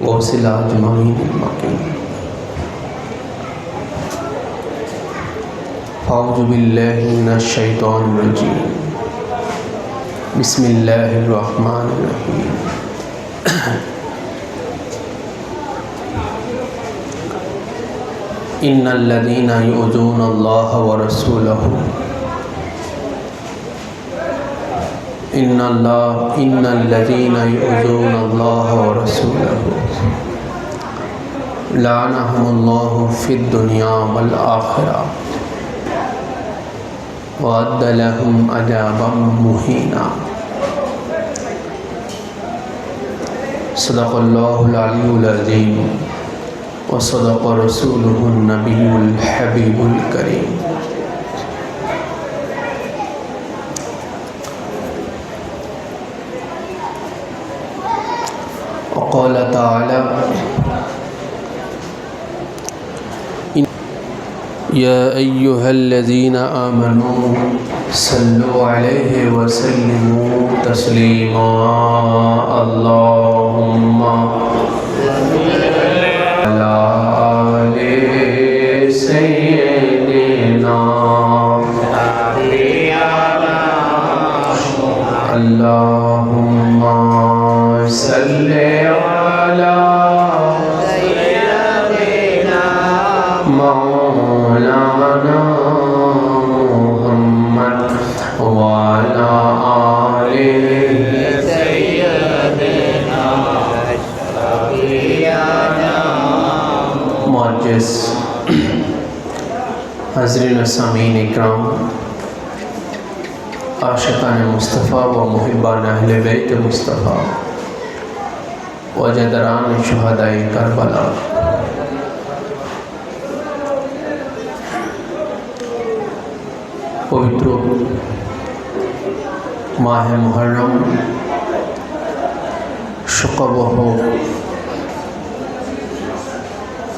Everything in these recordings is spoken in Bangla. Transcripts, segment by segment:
कौसिला अजमाइन मकीन। औज़ु बिल्लाहि मिनश शैतानिर रजीम। बिस्मिल्लाहिर रहमानिर रहीम। इन्नल्लज़ीना युज़ूनल्लाह व रसूलहु इन्नल्लज़ीना युज़ूनल्लाह व रसूलहु लअनहुमुल्लाहु फिद्दुनिया वल आखिरह व अद्द लहुम अज़ाबम मुहीना। सदक़ल्लाहुल अलियुल अज़ीम व सदक़ रसूलुहुन नबियुल हबीबुल करीम। क़ाल तआला या अय्युहल्लज़ीना आमनू सल्लु अलैहि व सल्लिमू तस्लीमा। अल्लाहुम्मा अला आलि सय्यिदिना अल्लाहुम्मा सल्लि अला मौलाना मुहम्मद व अला आलि सय्यिदिना। मुअज़्ज़िज़ हाज़रीन सामीन इकराम, आशिक़ान मुस्तफ़ा व मुहिब्बान अहले बैत मुस्तफ़ा व जदरान शुहदाए करबला, पवित्र माह मुहर्रम शुकबह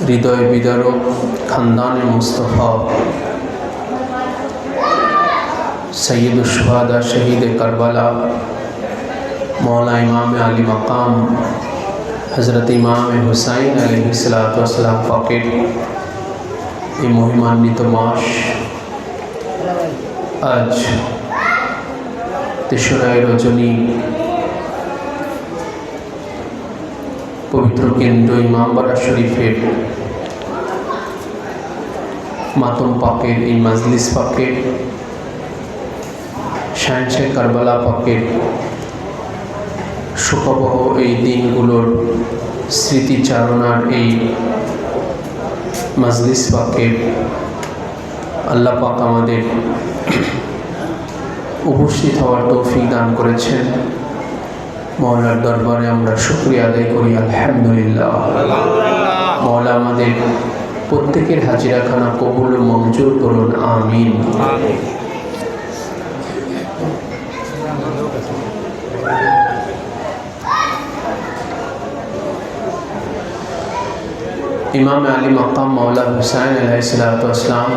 हृदय बिदारक खानदान मुस्तफ़ा सैयदुश शुहदा शहीद करबला मौला इमाम अली मकाम हज़रत इमाम हुसैन अलैहिस्सलातु वस्सलाम पाकेर ये महिमान्वित मास आज तेसरा रजनी पवित्र केंद्र इमामबाड़ा शरीफेर मातम पाकेर ये मजलिस पाकेर शाहनशाह करबला पाकेर शोकबह এই দিনগুলোর স্মৃতিচারণার এই মজলিস পাকের আল্লাহ পাক আমাদের উপস্থিত হওয়ার তৌফিক দান করেছেন। মওলার দরবারে আমরা শুকরিয়া আদায় করি আলহামদুলিল্লাহ। মওলা আমাদের প্রত্যেকের হাজিরাখানা কবুল ও মঞ্জুর করুন, আমিন। इमाम अली मकाम मौला हुसैन अलैहिस्सलातु वस्सलाम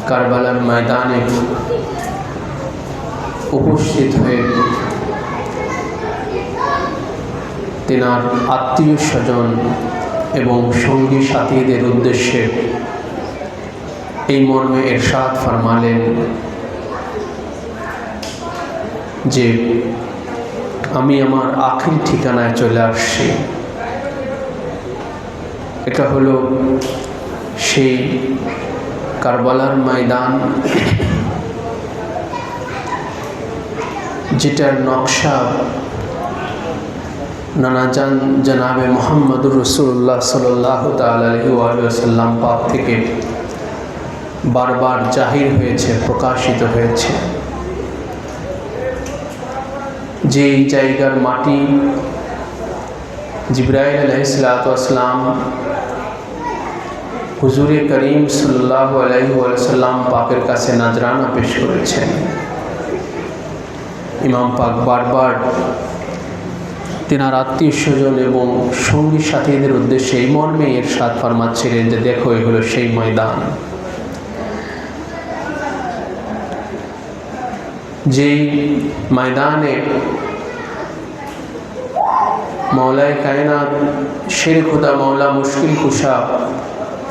কারবালার ময়দানে উপস্থিত হয়ে তেনার আত্মীয় স্বজন এবং সঙ্গী সাথীদের উদ্দেশ্যে এই মর্মে ইরশাদ ফরমালেন যে আমি আমার আখির ঠিকানায় চলে আসছি। এটা হলো সেই কারবালার ময়দান যেটার নকশা নানাজান জনাবে মুহাম্মদুর রাসূলুল্লাহ সাল্লাল্লাহু তাআলা আলাইহি ওয়া সাল্লাম পাক থেকে বারবার জাহির হয়েছে, প্রকাশিত হয়েছে। যে জায়গার মাটি জিবরাইল আলাইহিসসালাতু ওয়াসসালাম হুজুরে করিম সাল্লাল্লাহু আলাইহি ওয়াসাল্লাম পাকের কাছে নাজরানা পেশ করেছেন। ইমাম পাক বারবার তেনার আত্মীয় স্বজন এবং সঙ্গী সাথীদের উদ্দেশ্যে এই মর্মে ইরশাদ ফরমাচ্ছিলেন যে দেখো এগুলো সেই ময়দান যেই ময়দানে मौलाए कायनात शेर खुदा मौला मुश्किल कुशा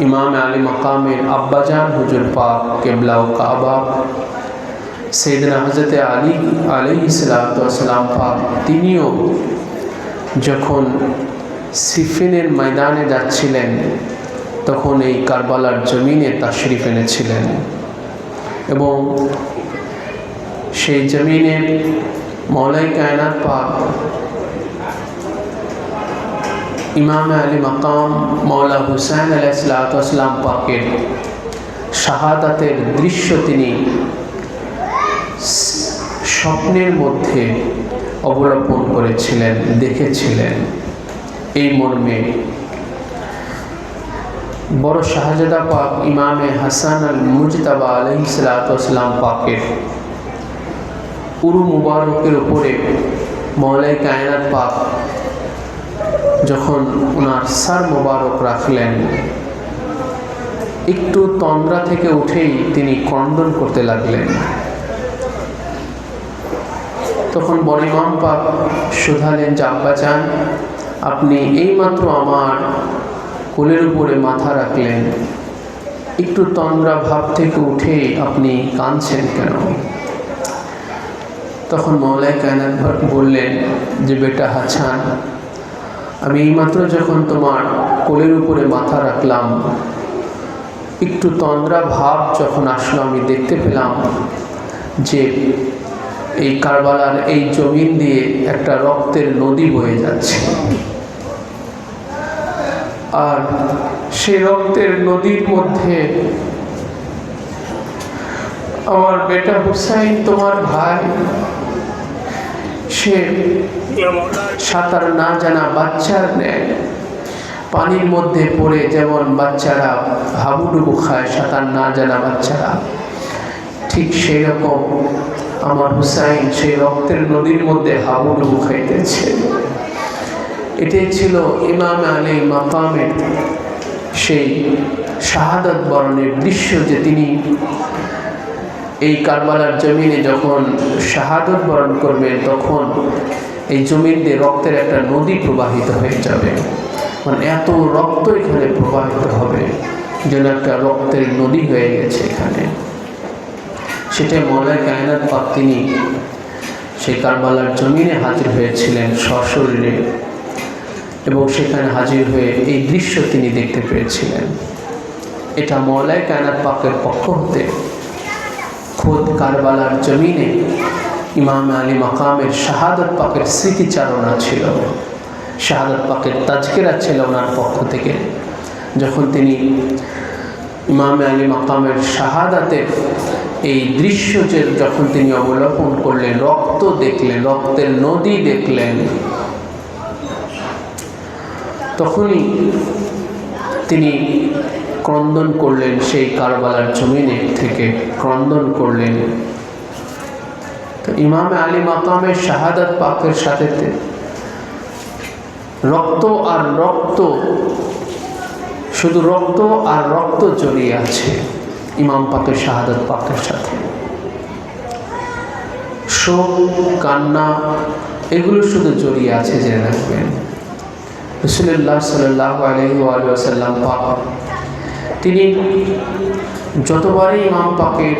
इमाम आली मकामेर अब्बाजान हुजूर पाक किबला व काबा सैयदना हज़रत आली अलैहिस्सलाम पाक तिनिও যখন সিফিনের ময়দানে যাচ্ছিলেন তখন এই কারবালার জমিনে তাশরিফ এনেছিলেন এবং সেই জমিনে মৌলায়ে কায়নাত পাক ইমাম আলী মাকাম মৌলা হুসাইন আলাইহিসসালাম পাকের শাহাদাতের দৃশ্য তিনি স্বপ্নের মধ্যে অবলোকন করেছিলেন, দেখেছিলেন। এই মর্মে বড় শাহজাদা পাক ইমামে হাসান আল মুজতাবা আলাইহিসসালাম পাকের উরু মুবারকের উপরে মৌলায়ে কায়নাত পাক যখন ওনার সার মুবারক রাখলেন, একটু তন্দ্রা থেকে উঠেই তিনি ক্রন্দন করতে লাগলেন। তখন বড় ইমাম পাক শুধালেন যে আব্বাজান, আপনি এইমাত্র আমার কোলের উপরে মাথা রাখলেন, একটু তন্দ্রা ভাব থেকে উঠে আপনি কাঁদছেন কেন? তখন মৌলায়ে কায়নাত বললেন যে বেটা হাসান, আমি এইমাত্র যখন তোমার কোলের উপরে মাথা রাখলাম, একটু তন্দ্রা ভাব যখন আসলো, আমি দেখতে পেলাম যে এই কারবালার এই জমিন দিয়ে একটা রক্তের নদী বয়ে যাচ্ছে, আর সেই রক্তের নদীর মধ্যে আমার বেটা হুসাইন তোমার ভাই, সে সাঁতার না জানা বাচ্চার ন্যায় পানির মধ্যে পড়ে, যেমন বাচ্চারা হাবুডুবু খায়, সাঁতার না জানা বাচ্চারা, ঠিক সেই রকম আমার হুসাইন সেই রক্তের নদীর মধ্যে হাবুডুবু খাইতেছে। এটাই ছিল ইমাম আলী মাকামের সেই শাহাদাত বরণের দৃশ্য, যে তিনি এই কারবালার জমিনে যখন শাহাদাত বরণ করবেন তখন এই জমিন দিয়ে রক্তের একটা নদী প্রবাহিত হয়ে যাবে, মানে এত রক্ত এখানে প্রবাহিত হবে যেন একটা রক্তের নদী হয়ে গেছে এখানে। সেটাই মৌলায়ে কায়নাত পাক তিনি সেই কারবালার জমিনে হাজির হয়েছিলেন সশরীরে, এবং সেখানে হাজির হয়ে এই দৃশ্য তিনি দেখতে পেয়েছিলেন। এটা মৌলায়ে কায়নাত পাকের পক্ষ হতে খোদ কারবালার জমিনে ইমাম আলী মাকামের শাহাদাত পাকের স্মৃতিচারণা ছিল, শাহাদাত পাকের তাজকিরা ছিল ওনার পক্ষ থেকে। যখন তিনি ইমাম আলী মাকামের শাহাদাতের এই দৃশ্য যে যখন তিনি অবলোকন করলেন, রক্ত দেখলেন, রক্তের নদী দেখলেন, তখনই তিনি ক্রন্দন করলেন, সেই কারবালার জমিনে থেকে ক্রন্দন করলেন। তো ইমাম আলী মাকামের শাহাদাত পাকের সাথে রক্ত আর রক্ত, শুধু রক্ত আর রক্ত জড়িয়ে আছে ইমাম পাকের শাহাদাত পাকের সাথে। শোক, কান্না, এগুলো শুধু জড়িয়ে আছে, জেনে রাখবেন। রাসূলুল্লাহ সাল্লাল্লাহু আলাইহি ওয়া সাল্লাম পাক তিনি যতবারই ইমাম পাকের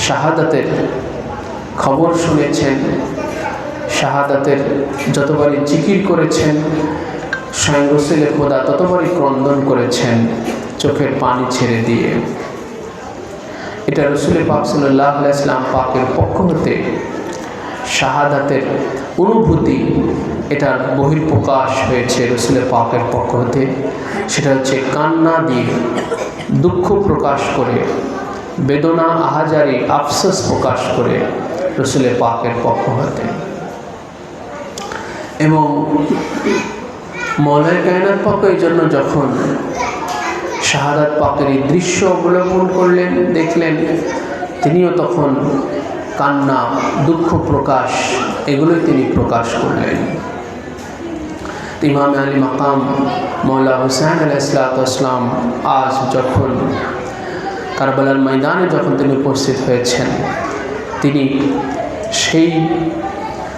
শাহাদাতের খবর শুনেছেন, শাহাদাতের যতবারই জিকির করেছেন, স্বয়ং রাসূলে খোদা ততবারই ক্রন্দন করেছেন চোখের পানি ছেড়ে দিয়ে। এটা রাসূল পাক সাল্লাল্লাহু আলাইহি ওয়াসাল্লাম পাকের পক্ষ হতে শাহাদাতের অনুভূতি, এটার বহিঃপ্রকাশ হয়েছে রাসূল পাকের পক্ষ হতে। সেটা হচ্ছে কান্না দিয়ে, দুঃখ প্রকাশ করে, বেদনা, আহাজারি, আফসোস প্রকাশ করে রাসূল পাকের পক্ষ হতে। এবং মৌলায়ে কায়নাত পাক এই জন্য যখন শাহাদাত পাকের এই দৃশ্য অবলোকন করলেন, দেখলেন, তিনিও তখন কান্না, দুঃখ প্রকাশ, এগুলোই তিনি প্রকাশ করলেন। ইমাম আলী মাকাম মৌলা হুসাইন আলাইহিসসালাম আজ যখন কারবালার ময়দানে যখন তিনি উপস্থিত হয়েছেন, তিনি সেই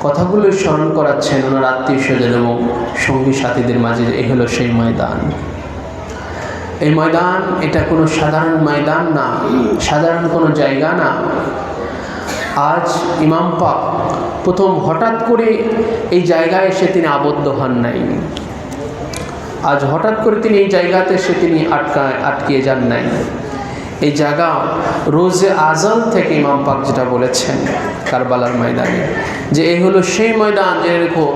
কথাগুলো স্মরণ করাচ্ছেন ওনার আত্মীয় স্বজন এবং সঙ্গী সাথীদের মাঝে। এই হলো সেই ময়দান। এই ময়দান এটা কোনো সাধারণ ময়দান না, সাধারণ কোনো জায়গা না। আজ ইমাম পাক প্রথম হঠাৎ করে এই জায়গায় এসে তিনি আবদ্ধ হন নাই। আজ হঠাৎ করে তিনি এই জায়গাতে এসে তিনি আটকিয়ে যান নাই। এই জায়গা রোজে আজল থেকে ইমাম পাক যেটা বলেছেন কারবালার ময়দানে, যে এই হলো সেই ময়দান, যে রেখো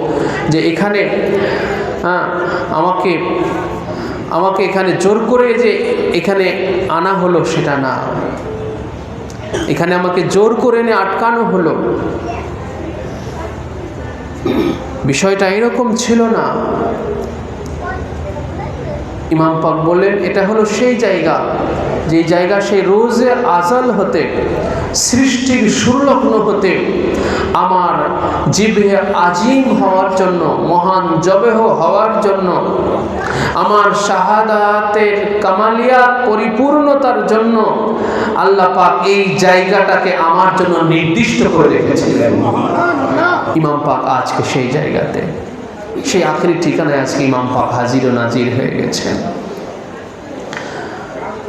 যে এখানে আমাকে এখানে জোর করে যে এখানে আনা হলো সেটা না, এখানে আমাকে জোর করে এনে আটকানো হলো, বিষয়টা এরকম ছিল না। ইমাম পাক বললেন এটা হলো সেই জায়গা, যে জায়গা সেই রোজে আজল হতে, সৃষ্টির সুরলগ্ন হতে আমার জিভে আজিম হওয়ার জন্য, মহান জবেহ হওয়ার জন্য, আমার শাহাদাতের কামালিয়া পরিপূর্ণতার জন্য আল্লাহ পাক এই জায়গাটাকে আমার জন্য নির্দিষ্ট করে রেখেছিলেন। ইমাম পাক আজকে সেই জায়গাতে, সেই আখেরি ঠিকানায় আজকে ইমাম পাক হাজির ও নাজির হয়ে গেছেন।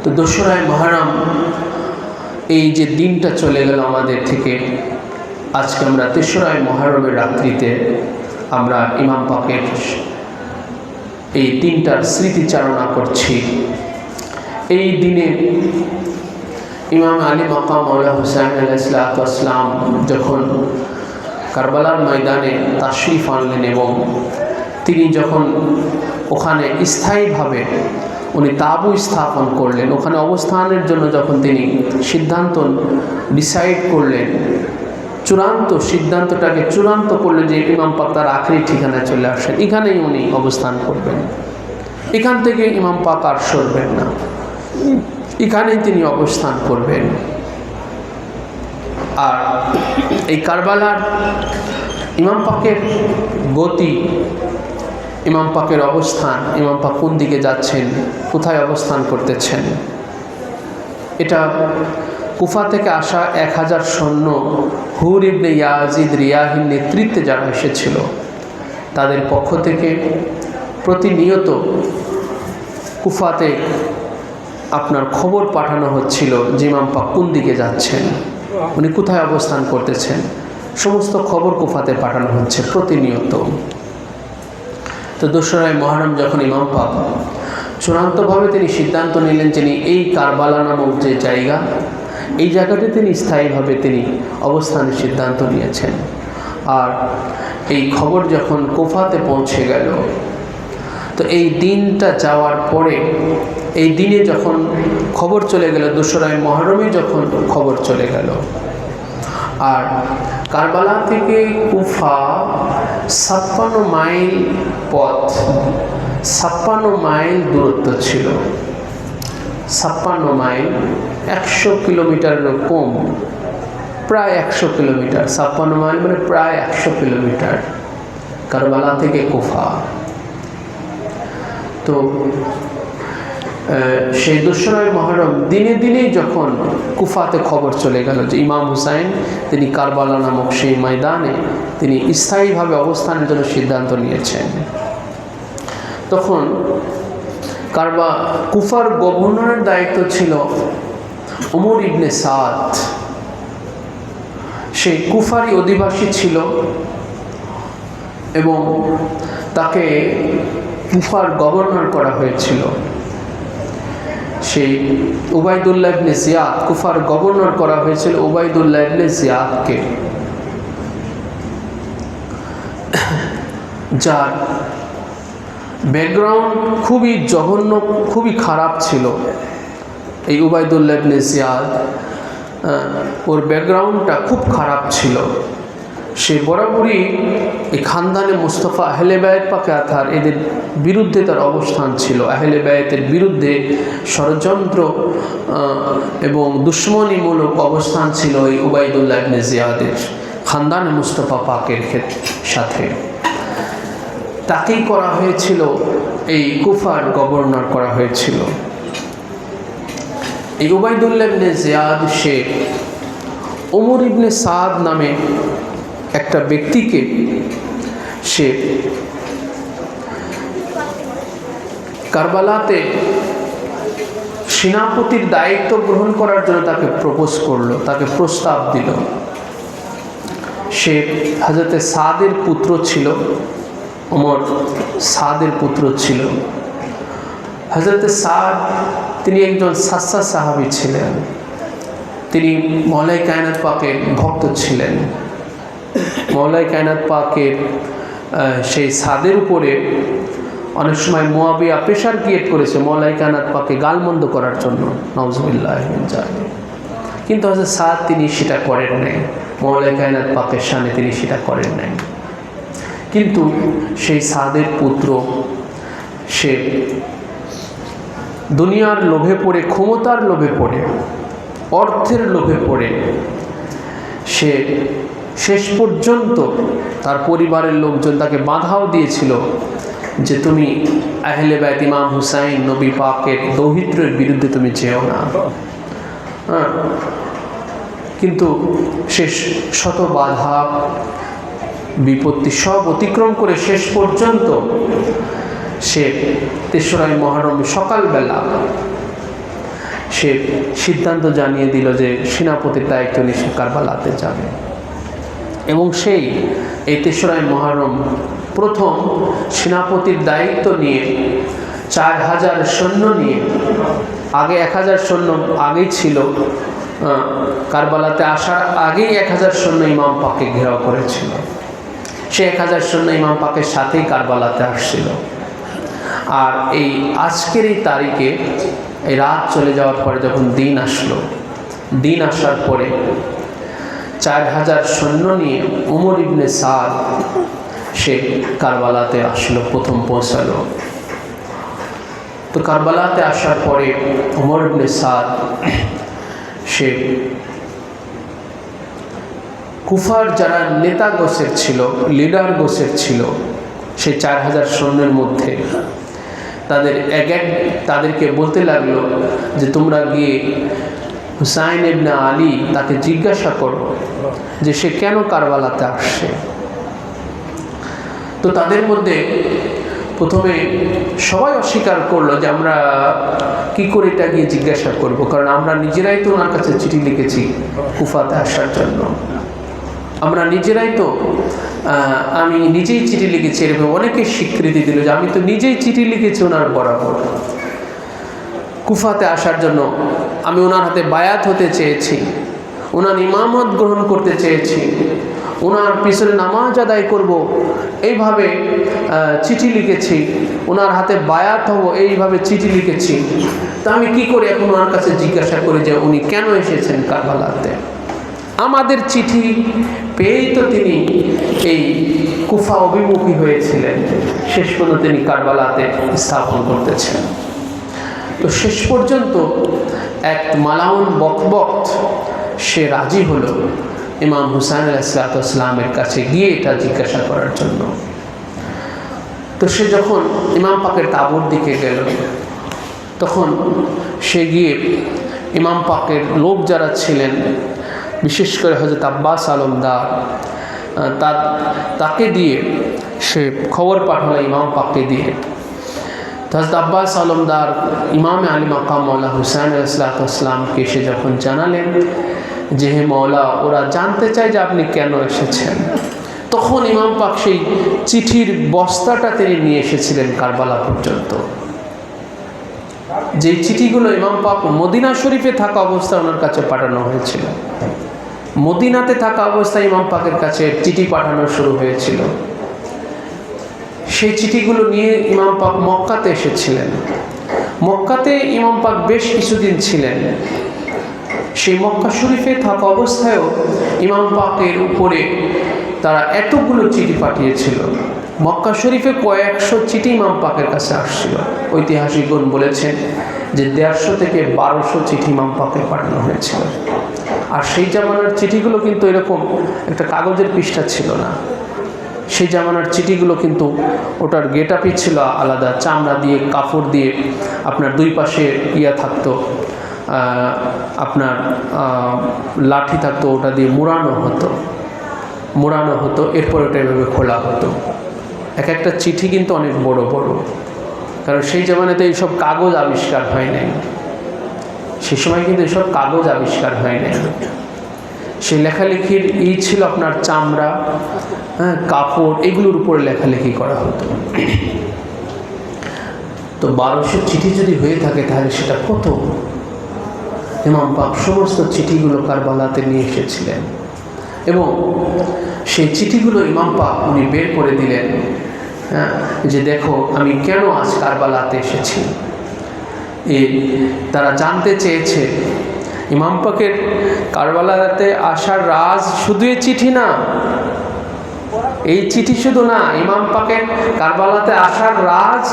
তো দোসরায় মুহররম এই যে দিনটা চলে গেল আমাদের থেকে, আজকে আমরা তেসরায় মুহররমের রাত্রিতে আমরা ইমাম পাকের এই দিনটার স্মৃতিচারণা করছি। এই দিনে ইমাম আলী মাকাম মাওলা হুসাইন আলাইহিস সালাম যখন কারবালার ময়দানে তাশরিফ আনলেন এবং তিনি যখন ওখানে স্থায়ীভাবে উনি তাবু স্থাপন করলেন, ওখানে অবস্থানের জন্য যখন তিনি সিদ্ধান্ত ডিসাইড করলেন, সিদ্ধান্তটাকে চূড়ান্ত করলেন যে ইমাম পাক তার আখেরি ঠিকানায় চলে আসেন, এখানেই উনি অবস্থান করবেন, এখান থেকে ইমাম পাক আর সরবেন না, এখানেই তিনি অবস্থান করবেন। আর এই কারবালার ইমাম পাকের গতি, ইমাম পাকের অবস্থান, ইমাম পাক কোন দিকে যাচ্ছেন, কোথায় অবস্থান করতেছেন, এটা কুফা থেকে আসা 1000 সৈন্য হুর ইবনে ইয়াজিদ রিয়াহির নেতৃত্বে যারা এসেছিল তাদের পক্ষ থেকে প্রতিনিয়ত কুফাতে আপনার খবর পাঠানো হচ্ছিল যে ইমাম পাক কোন দিকে যাচ্ছেন, উনি কোথায় অবস্থান করতেছেন, সমস্ত খবর কুফাতে পাঠানো হচ্ছে প্রতিনিয়ত। তো দোসরায় মুহররম যখন ইমাম পাক চূড়ান্তভাবে তিনি সিদ্ধান্ত নিলেন যিনি এই কারবালা নামক যে জায়গা, এই জায়গাতে তিনি স্থায়ীভাবে তিনি অবস্থানের সিদ্ধান্ত নিয়েছেন। আর এই খবর যখন কুফাতে পৌঁছে গেল, তো এই দিনটা যাওয়ার পরে, এই দিনে যখন খবর চলে গেল, দোসরায় মুহররমে যখন খবর চলে গেল, আর কারবালা থেকে কুফা 56 মাইল পথ, 56 মাইল দূরত্ব ছিল, 56 মাইল, 100 কিলোমিটারেরও কম, প্রায় 100 কিলোমিটার, 56 মাইল মানে প্রায় 100 কিলোমিটার কারবালা থেকে কুফা। তো সেই দোসরায় মুহররম দিনে দিনেই যখন কুফাতে খবর চলে গেল যে ইমাম হুসাইন তিনি কারবালা নামক সেই ময়দানে তিনি স্থায়ীভাবে অবস্থানের জন্য সিদ্ধান্ত নিয়েছেন, তখন কুফার গভর্নরের দায়িত্ব ছিল ওমর ইবনে সাদ। সেই কুফারই অধিবাসী ছিল এবং তাকে কুফার গভর্নর করা হয়েছিল। সেই উবাইদুল্লাহ ইবনে জিয়াদ, কুফার গভর্নর করা হয়েছিল উবাইদুল্লাহ ইবনে জিয়াদকে, যার ব্যাকগ্রাউন্ড খুবই জঘন্য, খুবই খারাপ ছিল। এই উবাইদুল্লাহ ইবনে জিয়াদ, ওর ব্যাকগ্রাউন্ডটা খুব খারাপ ছিল। সে বরাবরই এই খানদানে মুস্তফা আহলে বায়াত পাকে আথার এদের বিরুদ্ধে তার অবস্থান ছিল, আহলে বায়াতের বিরুদ্ধে ষড়যন্ত্র এবং দুশ্মনীমূলক অবস্থান ছিল এই উবাইদুল্লাহ ইবনে জিয়াদের খানদানে মুস্তফা পাকের সাথে। তাকেই করা হয়েছিল, এই কুফার গভর্নর করা হয়েছিল। এই উবাইদুল্লাহ ইবনে জিয়াদ সে ওমর ইবনে সাদ নামে একটা ব্যক্তিকে সে কারবালাতে সেনাপতির দায়িত্ব গ্রহণ করার জন্য তাকে প্রপোজ করলো, তাকে প্রস্তাব দিল। সে হযরতে সাদের পুত্র ছিল, ওমর সাদের পুত্র ছিল। হযরতে সাদ তিনি একজন সাচ্চা সাহাবী ছিলেন, তিনি মওলাই কায়নাত পাকের ভক্ত ছিলেন। মওলাই কায়নাত পাকের সেই সাদের উপরে অনেক সময় মুয়াবিয়া প্রেশার ক্রিয়েট করেছে মওলাই কায়নাত পাকে গালমন্দ করার জন্য, নাউজুবিল্লাহ মিন যালিক। কিন্তু হযরত সাদ তিনি সেটা করেন নাই, মওলাই কায়নাত পাকের শানে তিনি সেটা করেন নাই। কিন্তু সেই সাদের পুত্র সে দুনিয়ার লোভে পড়ে, ক্ষমতার লোভে পড়ে, অর্থের লোভে পড়ে সে শেষ পর্যন্ত তার পরিবারের লোকজন তাকে বাধাও দিয়েছিল যে তুমি আহলে বাইত ইমাম হুসাইন নবী পাকের দৌহিত্রের বিরুদ্ধে তুমি যেও না। কিন্তু সে শত বাধা বিপত্তি সব অতিক্রম করে শেষ পর্যন্ত সে ৩রা মুহররম সকালবেলা সে সিদ্ধান্ত জানিয়ে দিল যে সেনাপতির দায়িত্ব নিয়ে সে কারবালাতে যাবে। এবং সেই এই ৩রা মুহররম প্রথম সেনাপতির দায়িত্ব নিয়ে ৪,০০০ সৈন্য নিয়ে, আগে ১,০০০ সৈন্য আগেই ছিল, কারবালাতে আসার আগেই ১,০০০ সৈন্য ইমাম পাককে ঘেরাও করেছিল। সে ১,০০০ সৈন্য ইমাম পাকের সাথেই কারবালাতে আসছিল। আর এই আজকের এই তারিখে এই রাত চলে যাওয়ার পরে যখন দিন আসলো, দিন আসার পরে ৪,০০০ সৈন্য নিয়ে ওমর ইবনে সাদ সে কারবালাতে আসলো, প্রথম পৌঁছালো। তো কারবালাতে আসার পরে ওমর ইবনে সাদ সে কুফার যারা নেতা গোছের ছিল, লিডার গোছের ছিল, সেই ৪,০০০ সৈন্যের মধ্যে তাদেরকে বলতে লাগলো যে তোমরা গিয়ে হুসাইন ইবনে আলী তাকে জিজ্ঞাসা করো যে সে কেন কারবালাতে আসছে। তো তাদের মধ্যে প্রথমে সবাই অস্বীকার করলো যে আমরা কি করে এটা গিয়ে জিজ্ঞাসা করব, কারণ আমরা নিজেরাই তো ওনার কাছে চিঠি লিখেছি কুফাতে আসার জন্য, আমরা নিজেরাই তো আমি নিজেই চিঠি লিখেছি। এরকম অনেকে স্বীকৃতি দিল যে আমি তো নিজেই চিঠি লিখেছি ওনার বরাবর কুফাতে আসার জন্য, আমি ওনার হাতে বায়াত হতে চেয়েছি, ওনার ইমামত গ্রহণ করতে চেয়েছি, ওনার পিছনে নামাজ আদায় করব, এইভাবে চিঠি লিখেছি, ওনার হাতে বায়াত হব, এইভাবে চিঠি লিখেছি। তা আমি কি করে এখন ওনার কাছে জিজ্ঞাসা করি যে উনি কেন এসেছেন কারবালাতে? আমাদের চিঠি পেয়েই তো তিনি এই কুফা অভিমুখী হয়েছিলেন, শেষ পর্যন্ত তিনি কারবালাতে স্থাপন করতেছেন। তো শেষ পর্যন্ত এক মালাউন বকবক্ত সে রাজি হলো ইমাম হুসাইন আলাইহিসসালামের কাছে গিয়ে এটা জিজ্ঞাসা করার জন্য। তো সে যখন ইমাম পাকের তাঁবুর দিকে গেল, তখন সে গিয়ে ইমাম পাকের লোক যারা ছিলেন, বিশেষ করে হযরত আব্বাস আলমদার, তাকে দিয়ে সে খবর পাঠালো ইমাম পাককে দিয়ে। হযরত আব্বাস আলমদার ইমামে আলী মাকাম মওলা হুসাইন আলাইহিসসালামকে সে যখন জানালেন যে হে মওলা, ওরা জানতে চায় যে আপনি কেন এসেছেন, তখন ইমাম পাক সেই চিঠির বস্তাটা তিনি নিয়ে এসেছিলেন কারবালা পর্যন্ত। যে চিঠিগুলো ইমাম পাক মদিনা শরীফে থাকা অবস্থায় ওনার কাছে পাঠানো হয়েছিল, মদিনাতে থাকা অবস্থায় ইমাম পাকের কাছে চিঠি পাঠানো শুরু হয়েছিল। সেই চিঠিগুলো নিয়ে ইমাম পাক মক্কাতে এসেছিলেন। মক্কাতে ইমাম পাক বেশ কিছুদিন ছিলেন। সেই মক্কা শরীফে থাকা অবস্থায়ও ইমাম পাকের উপরে তারা এতগুলো চিঠি পাঠিয়েছিল। মক্কা শরীফে কয়েকশো চিঠি ইমাম পাকের কাছে আসছিল। ঐতিহাসিকগণ বলেছেন যে 150 থেকে 1200 চিঠি ইমাম পাকে পাঠানো হয়েছিল। আর সেই জামানার চিঠিগুলো কিন্তু এরকম একটা কাগজের পৃষ্ঠা ছিল না। সেই জামানার চিঠিগুলো কিন্তু ওটার গেটআপই ছিল আলাদা, চামড়া দিয়ে, কাপড় দিয়ে আপনার দুই পাশে থাকতো, আপনার লাঠি থাকতো, ওটা দিয়ে মোড়ানো হতো। মোড়ানো হতো, এরপর ওটা এভাবে খোলা হতো। এক একটা চিঠি কিন্তু অনেক বড় বড়, কারণ সেই জামানাতে এইসব কাগজ আবিষ্কার হয় নাই, সে সময় কিন্তু এসব কাগজ আবিষ্কার হয় নাই। সেই লেখালেখির ছিল আপনার চামড়া, কাপড়, এগুলোর উপরে লেখালেখি করা হতো। তো 1200 চিঠি যদি হয়ে থাকে তাহলে সেটা কত? ইমাম পাক সমস্ত চিঠিগুলো কারবালাতে নিয়ে এসেছিলেন এবং সেই চিঠিগুলো ইমাম পাক উনি বের করে দিলেন, যে দেখো আমি কেন আজ কারবালাতে এসেছি। তারা জানতে চেয়েছে ইমাম পাকের কারবালাতে আসার রাজ শুধু এই চিঠি না, এই চিঠি শুধু না, ইমাম পাকের কারবালাতে আসার রাজ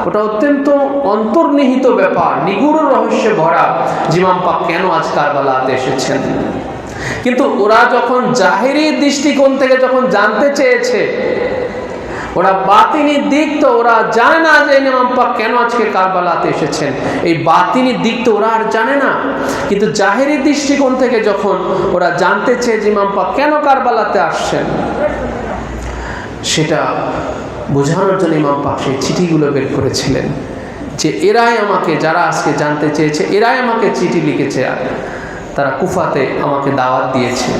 ওটা অত্যন্ত অন্তর্নিহিত ব্যাপার, নিগূঢ় রহস্যে ভরা, যে ইমাম পাক কেন আজ কারবালাতে এসেছেন। কিন্তু ওরা যখন জাহেরি দৃষ্টিকোণ থেকে যখন জানতে চেয়েছে, ওরা বাতিনি দিক তো ওরা জানে না যে ইমাম পাক কেন আজকে কারবালাতে এসেছেন, এই বাতিনি দিক তো ওরা আর জানে না। কিন্তু জাহেরি দৃষ্টিকোণ থেকে যখন ওরা জানতে চেয়ে যে ইমাম পাক কেন কারবালাতে আসছেন, সেটা বোঝানোর জন্য ইমাম পাক সেই চিঠিগুলো বের করেছিলেন, যে এরাই আমাকে, যারা আজকে জানতে চেয়েছে এরাই আমাকে চিঠি লিখেছে, তারা কুফাতে আমাকে দাওয়াত দিয়েছে,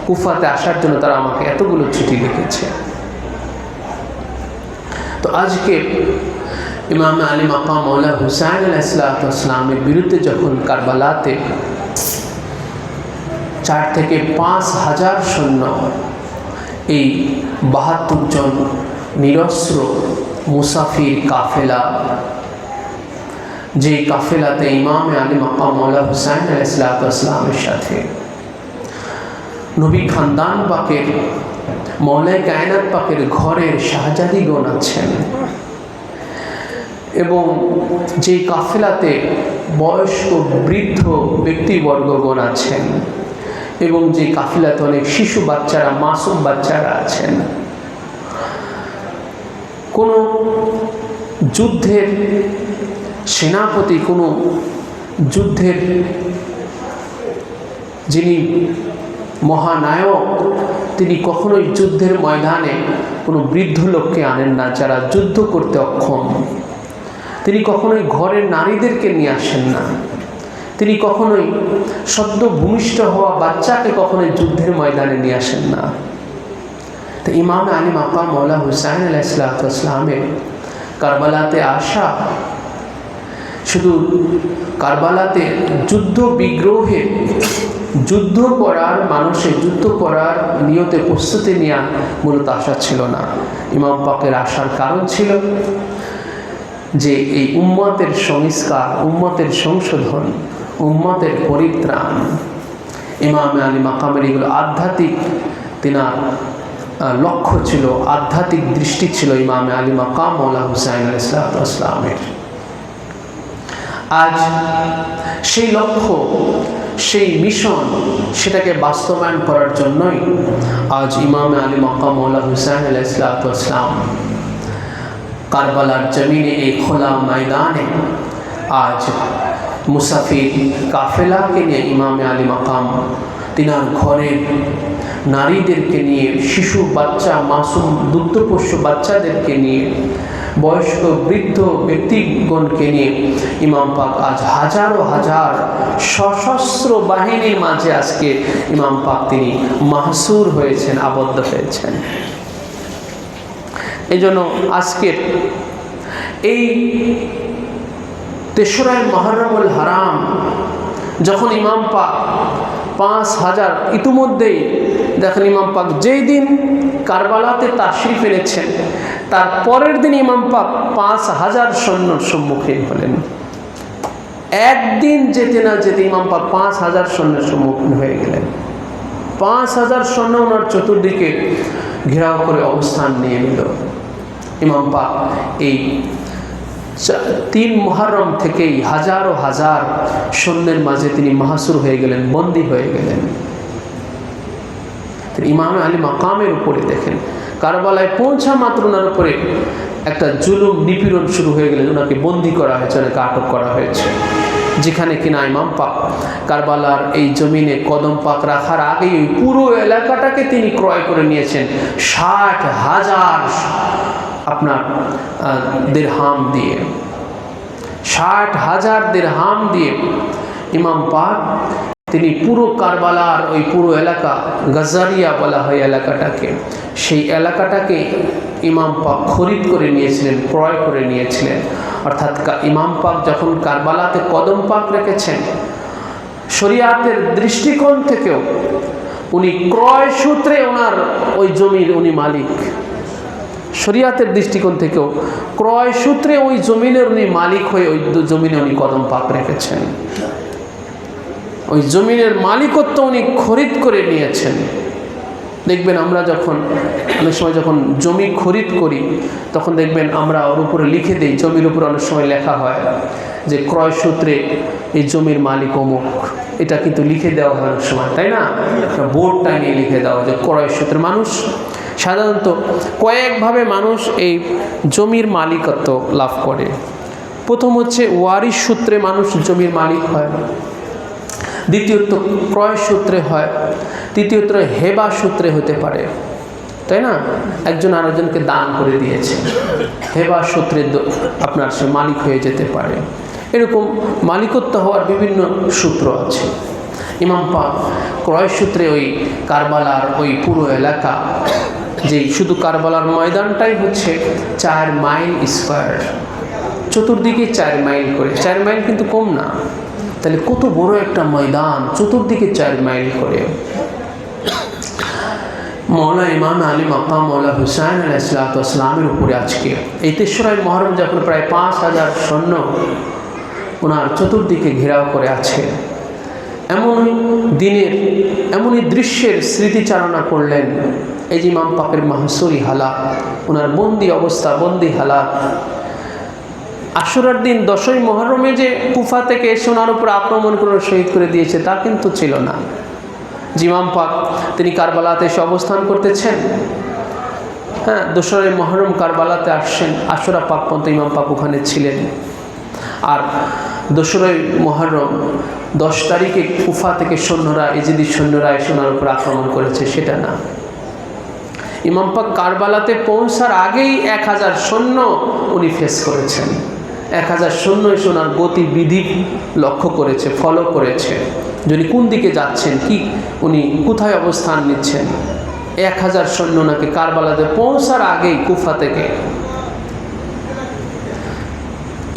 কুফাতে আসার জন্য তারা আমাকে এতগুলো চিঠি লিখেছে। তো আজকে ইমাম আলী মাকাম মৌলা হুসাইন আলাইহিসসালামের বিরুদ্ধে যখন কারবালাতে 4 থেকে 5,000 সৈন্য, এই 72 জন নিরস্ত্র মুসাফির কাফেলা, যে কাফেলাতে ইমাম আলী মাকাম মৌলা হুসাইন আলাইহিসসালামের সাথে নবী খানদান পাকের, মৌলাই কায়নাত পাকের ঘরের শাহজাদিগণ আছেন, এবং যে কাফেলাতে বয়স্ক বৃদ্ধ ব্যক্তিবর্গগণ আছেন, এবং যে কাফেলাতে অনেক শিশু বাচ্চারা, মাসুম বাচ্চারা আছেন, কোনো যুদ্ধের সেনাপতি, কোনো যুদ্ধের যিনি মহানায়ক, তিনি কখনোই যুদ্ধের ময়দানে কোনো বৃদ্ধ লোককে আনেন না যারা যুদ্ধ করতে অক্ষম। তিনি কখনোই ঘরের নারীদেরকে নিয়ে আসেন না, তিনি কখনোই সদ্য ভূমিষ্ঠ হওয়া বাচ্চাকে কখনোই যুদ্ধের ময়দানে নিয়ে আসেন না। তো ইমাম আলী মাকাম মৌলা হুসাইন আলাইহিসসালামের কারবালাতে আসা শুধু কারবালাতে যুদ্ধ বিগ্রহে, যুদ্ধ করার মানুষের, যুদ্ধ করার নিয়তে প্রস্তুতি নেওয়া মূলত আশা ছিল না। ইমাম পাকের আসার কারণ ছিল যে এই উম্মতের সংস্কার, উম্মতের সংশোধন, উম্মতের পরিত্রাণ। ইমাম আলী মাকামের এগুলো আধ্যাত্মিক তিনার লক্ষ্য ছিল, আধ্যাত্মিক দৃষ্টি ছিল ইমাম আলী মাকাম মৌলা হুসাইন আলাইহিসসালামের। আজ সেই লক্ষ্য, সেই মিশন, সেটাকে বাস্তবায়ন করার জন্যই আজ ইমাম আলী মাকাম মৌলা হুসাইন আলাইহিসসালাম কারবালার জমিনে, এই খোলা ময়দানে আজ মুসাফির কাফেলাকে নিয়ে ইমাম আলী মাকাম তিনার ঘরের নারীদেরকে নিয়ে, শিশু বাচ্চা, মাসুম দুগ্ধপোষ্য বাচ্চাদেরকে নিয়ে, বয়স্ক বৃদ্ধ ব্যক্তিগণকে নিয়ে ইমাম পাক আজ হাজারো হাজার সশস্ত্র বাহিনীর মাঝে আজকে ইমাম পাক তিনি মাহসুর হয়েছেন, আবদ্ধ হয়েছেন। এই জন্য আজকের এই 3রা মুহররমুল হারাম যখন ইমাম পাক 5,000, ইতিমধ্যেই দেখেন ইমাম পাক যেই দিন কারবালাতে তাশরিফ এনেছেন, তার পরের দিন ইমাম পাক 5,000 সৈন্যর সম্মুখীন হলেন। একদিন যেতে না যেতে ইমাম পাক 5,000 সৈন্যের সম্মুখীন হয়ে গেলেন। 5,000 সৈন্য ওনার চতুর্দিকে ঘেরাও করে অবস্থান নিয়ে নিল। ইমাম পাক এই 3 মুহররম থেকেই হাজারো হাজার সৈন্যের মাঝে তিনি মাহসুর হয়ে গেলেন, বন্দী হয়ে গেলেন। ইমাম আলী মাকামের উপরে দেখেন কারবালায় পৌঁছা মাত্র ওনার উপরে একটা জুলুম নিপীড়ন শুরু হয়ে গেলেন, ওনাকে বন্দী করা হয়েছে, ওনাকে আটক করা হয়েছে। যেখানে কিনা ইমাম পাক কারবালার এই জমিনে কদম পাক রাখার আগেই ওই পুরো এলাকাটাকে তিনি ক্রয় করে নিয়েছেন 60,000 আপনার দিরহাম দিয়ে। 60,000 দিরহাম দিয়ে ইমাম পাক তিনি পুরো কারবালার ওই পুরো এলাকা, গাজারিয়া বলা হয় এলাকাটাকে, সেই এলাকাটাকে ইমাম পাক খরিদ করে নিয়েছিলেন, ক্রয় করে নিয়েছিলেন। অর্থাৎ ইমাম পাক যখন কারবালাতে কদম পাক রেখেছেন, শরিয়াতের দৃষ্টিকোণ থেকেও উনি ক্রয় সূত্রে ওনার ওই জমির উনি মালিক। শরিয়াতের দৃষ্টিকোণ থেকেও ক্রয় সূত্রে ওই জমিনের উনি মালিক হয়ে ওই জমিনে উনি কদম পাক রেখেছেন। ওই জমিনের মালিকত্ব উনি খরিদ করে নিয়েছেন। দেখবেন আমরা যখন অনেক সময় যখন জমি খরিদ করি তখন দেখবেন আমরা ওর উপরে লিখে দিই, জমির উপরে অনেক সময় লেখা হয় যে ক্রয় সূত্রে এই জমির মালিক অমুক। এটা কিন্তু লিখে দেওয়া হয় অনেক সময়, তাই না? বোর্ড টাঙিয়ে লিখে দেওয়া যে ক্রয় সূত্রে। মানুষ সাধারণত কয়েকভাবে মানুষ এই জমির মালিকত্ব লাভ করে। প্রথম হচ্ছে ওয়ারিশ সূত্রে মানুষ জমির মালিক হয়, দ্বিতীয়ত ক্রয় সূত্রে হয়, তৃতীয়ত হেবা সূত্রে হতে পারে, তাই না? একজন আরেকজনকে দান করে দিয়েছে, হেবা সূত্রে আপনার সে মালিক হয়ে যেতে পারে। এরকম মালিকত্ব হওয়ার বিভিন্ন সূত্র আছে। ইমাম পাক ক্রয় সূত্রে ওই কারবালার ওই পুরো এলাকা, যেই শুধু কারবালার ময়দানটাই হচ্ছে 4 মাইল স্কোয়ার, চতুর্দিকে 4 মাইল করে। 4 মাইল কিন্তু কম না, তাহলে কত বড় একটা ময়দান, চতুর্দিকে 4 মাইল করে। মৌলা ইমাম আলী মাকাম মৌলা হুসাইন আলাইহিসসালামের উপরে আজকে এই 3রা মুহররম যখন প্রায় 5,000 সৈন্য ওনার চতুর্দিকে ঘেরাও করে আছে, এমনই দিনের এমনই দৃশ্যের স্মৃতিচারণা করলেন এই যে ইমাম পাকের মাহসুরি হালাত, ওনার বন্দি অবস্থা, বন্দি হালাত। আশুরার দিন 10ই মুহররমে যে কুফা থেকে এসে ওনার উপর আক্রমণ করে শহীদ করে দিয়েছে তা কিন্তু ছিল না। ইমাম পাক তিনি কারবালাতে এসে অবস্থান করতেছেন, হ্যাঁ, 2রা মুহররম কারবালাতে আসছেন, আশুরা পাক পর্যন্ত ইমাম পাক ওখানে ছিলেন। আর 2রা মুহররম 10 তারিখে কুফা থেকে সৈন্যরা, ইজিদি সৈন্যরা এসে ওনার উপর আক্রমণ করেছে, সেটা না। ইমাম পাক কারবালাতে পৌঁছার আগেই 1000 সৈন্য উনি ফেস করেছেন। 1000 সৈন্য এসে ওনার গতিবিধি লক্ষ্য করেছে, ফলো করেছে, যিনি কোন দিকে যাচ্ছেন, কি উনি কোথায় অবস্থান নিচ্ছেন। 1000 সৈন্য ওনাকে কারবালাতে পৌঁছার আগেই কুফা থেকে।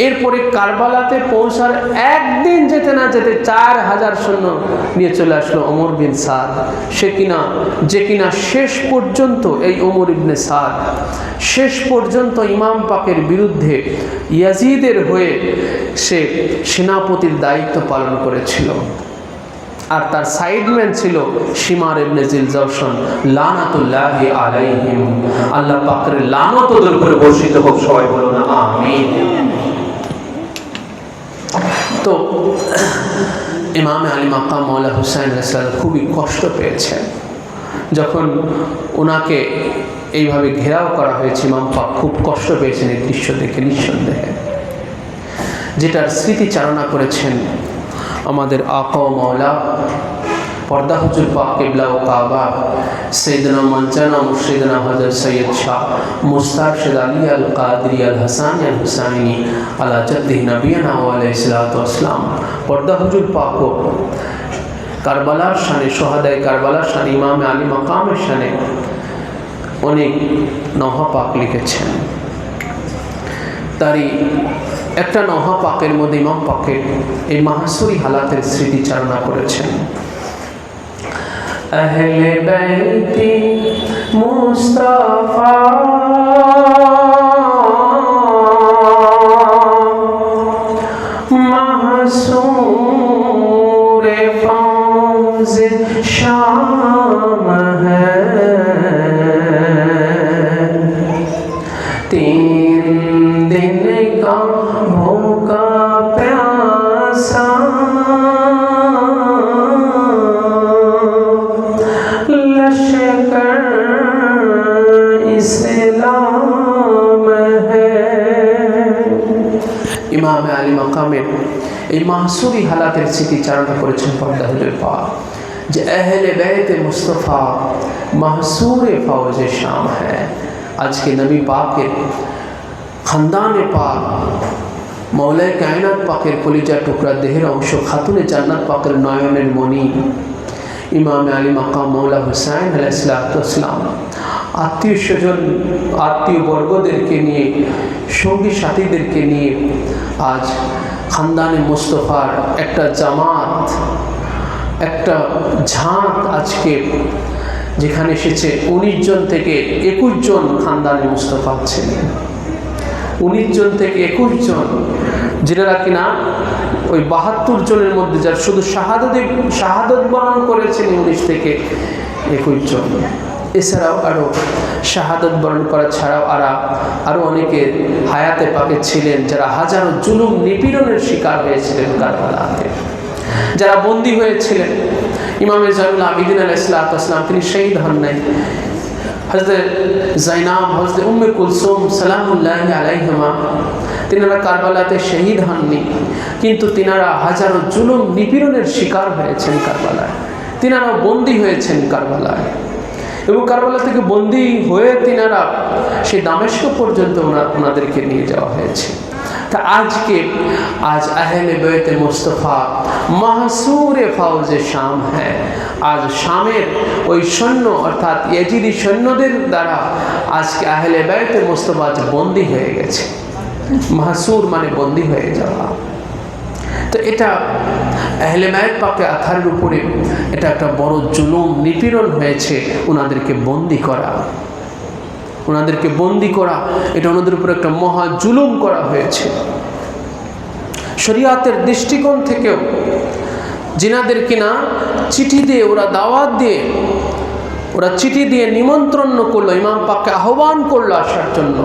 এরপরে কারবালাতে পৌঁছার একদিন যেতে না যেতে 4000 সৈন্য নিয়ে চলে আসলো ওমর বিন সাদ। যে কিনা শেষ পর্যন্ত এই ওমর ইবনে সাদ শেষ পর্যন্ত ইমাম পাকের বিরুদ্ধে ইয়াজিদের হয়ে সে সেনাপতির দায়িত্ব পালন করেছিল। আর তার সাইডম্যান ছিল শিমার ইবনে জিলজাওশন লানাতুল্লাহি আলাইহিম। আল্লাহ পাকের লানত ওদের উপরে বর্ষিত হোক, সবাই বলুন আমিন। তো ইমাম আলী মাকাম মৌলা হুসাইন আলাইহিসসালাম খুবই কষ্ট পেয়েছেন যখন ওনাকে এইভাবে ঘেরাও করা হয়েছে। ইমাম পাক খুব কষ্ট পেয়েছেন এই দৃশ্য দেখে, নিঃসন্দেহে। যেটার স্মৃতিচারণা করেছেন আমাদের আকা ও মাওলা পর্দা হুজুর পাক কিবলা ও কাবা সৈয়দনা মানজানা মুর্শিদনা হযরত সৈয়দ শাহ মুস্তারশিদ আলী আল কাদরি আল হাসানি আল হুসাইনি আলা জাদ্দিহি নবিয়ানা ওয়া আলাইহিসসালাতু ওয়াসসালাম। পর্দা হুজুর পাক কারবালার শানে, শহাদায়ে কারবালার শানে, ইমাম আলী মাকামের শানে অনেক নহা পাক লিখেছেন। তারই একটা নহা পাকের মধ্যে ইমাম পাকের এই মাহসুরি হালাতের স্মৃতিচারণা করেছেন। আহলে বাইতি মুস্তাফা মাহসুরে ফাউজ শাম হ্যায়, 3 दिन का भूखा प्यासा लश्कर इस्लाम है। इमाम आली मकामेर এই মাহসুরি হালাতের স্মৃতিচারণা করেছেন পর্দাহুল পাক যে আহলে বাইতে মুস্তফা মাহসুরে ফৌজে শাম হ্যাঁ। আজকে নবী পাকের খানদানে পাক মৌলায়ে কায়নাত পাকের কলিজা টুকরা দেহের অংশ খাতুনে জান্নাত পাকের নয়নের মণি ইমাম আলী মাকাম মৌলা হুসাইন আলাইহিসসালাম আত্মীয় স্বজন আত্মীয় বর্গদেরকে নিয়ে সঙ্গী সাথীদেরকে নিয়ে আজ খানদানে মুস্তফার একটা জামাত একটা ঝাঁক আজকে যেখানে এসেছে 19 জন থেকে 21 জন খানদানে মুস্তফা ছিলেন। 19 জন থেকে 21 জন যারা কিনা ওই 72 জনের মধ্যে যারা শুধু শাহাদত বরণ করেছেন 19 থেকে 21 জন। এছাড়াও আরও শাহাদত বরণ করা ছাড়াও আরও অনেকে হায়াতে পাকে ছিলেন যারা হাজারো জুলুম নিপীড়নের শিকার হয়েছিলেন কারবালাতে, যারা বন্দী হয়েছিলেন। ইমামে জাইনুল আবিদিন আলাইহিসসালাম তিনি শহীদ হন নাই। হযরত জাইনাব, হযরত উম্মে কুলসুম সালামুল্লাহি আলাইহিমা তিনারা কারবালাতে শহীদ হননি, কিন্তু তিনারা হাজারো জুলুম নিপীড়নের শিকার হয়েছেন কারবালায়। তিনারা বন্দী হয়েছেন কারবালায় এবং কারবালা থেকে বন্দী হয়ে তিনারা সেই দামেস্ক পর্যন্ত ওনাদেরকে নিয়ে যাওয়া হয়েছে। তা আজ আহলে বাইতে মুস্তফা মাহসুরে ফৌজে শাম হ্যাঁ। আজ শামের ওই সৈন্য অর্থাৎ ইয়াজিদি সৈন্যদের দ্বারা আজকে আহলে বাইতে মুস্তফা আজ বন্দী হয়ে গেছে। মাহসুর মানে বন্দী হয়ে যাওয়া। তো এটা আহলে বাইত পাকে আথারের উপরে এটা একটা বড় জুলুম নিপীড়ন হয়েছে। ওনাদেরকে বন্দী করা এটা ওনাদের উপর একটা মহা জুলুম করা হয়েছে। শরিয়াতের দৃষ্টিকোণ থেকেও যিনাদের কিনা চিঠি দিয়ে ওরা দাওয়াত দিয়ে ওরা চিঠি দিয়ে নিমন্ত্রণ করলো, ইমাম পাককে আহ্বান করলো আসার জন্য।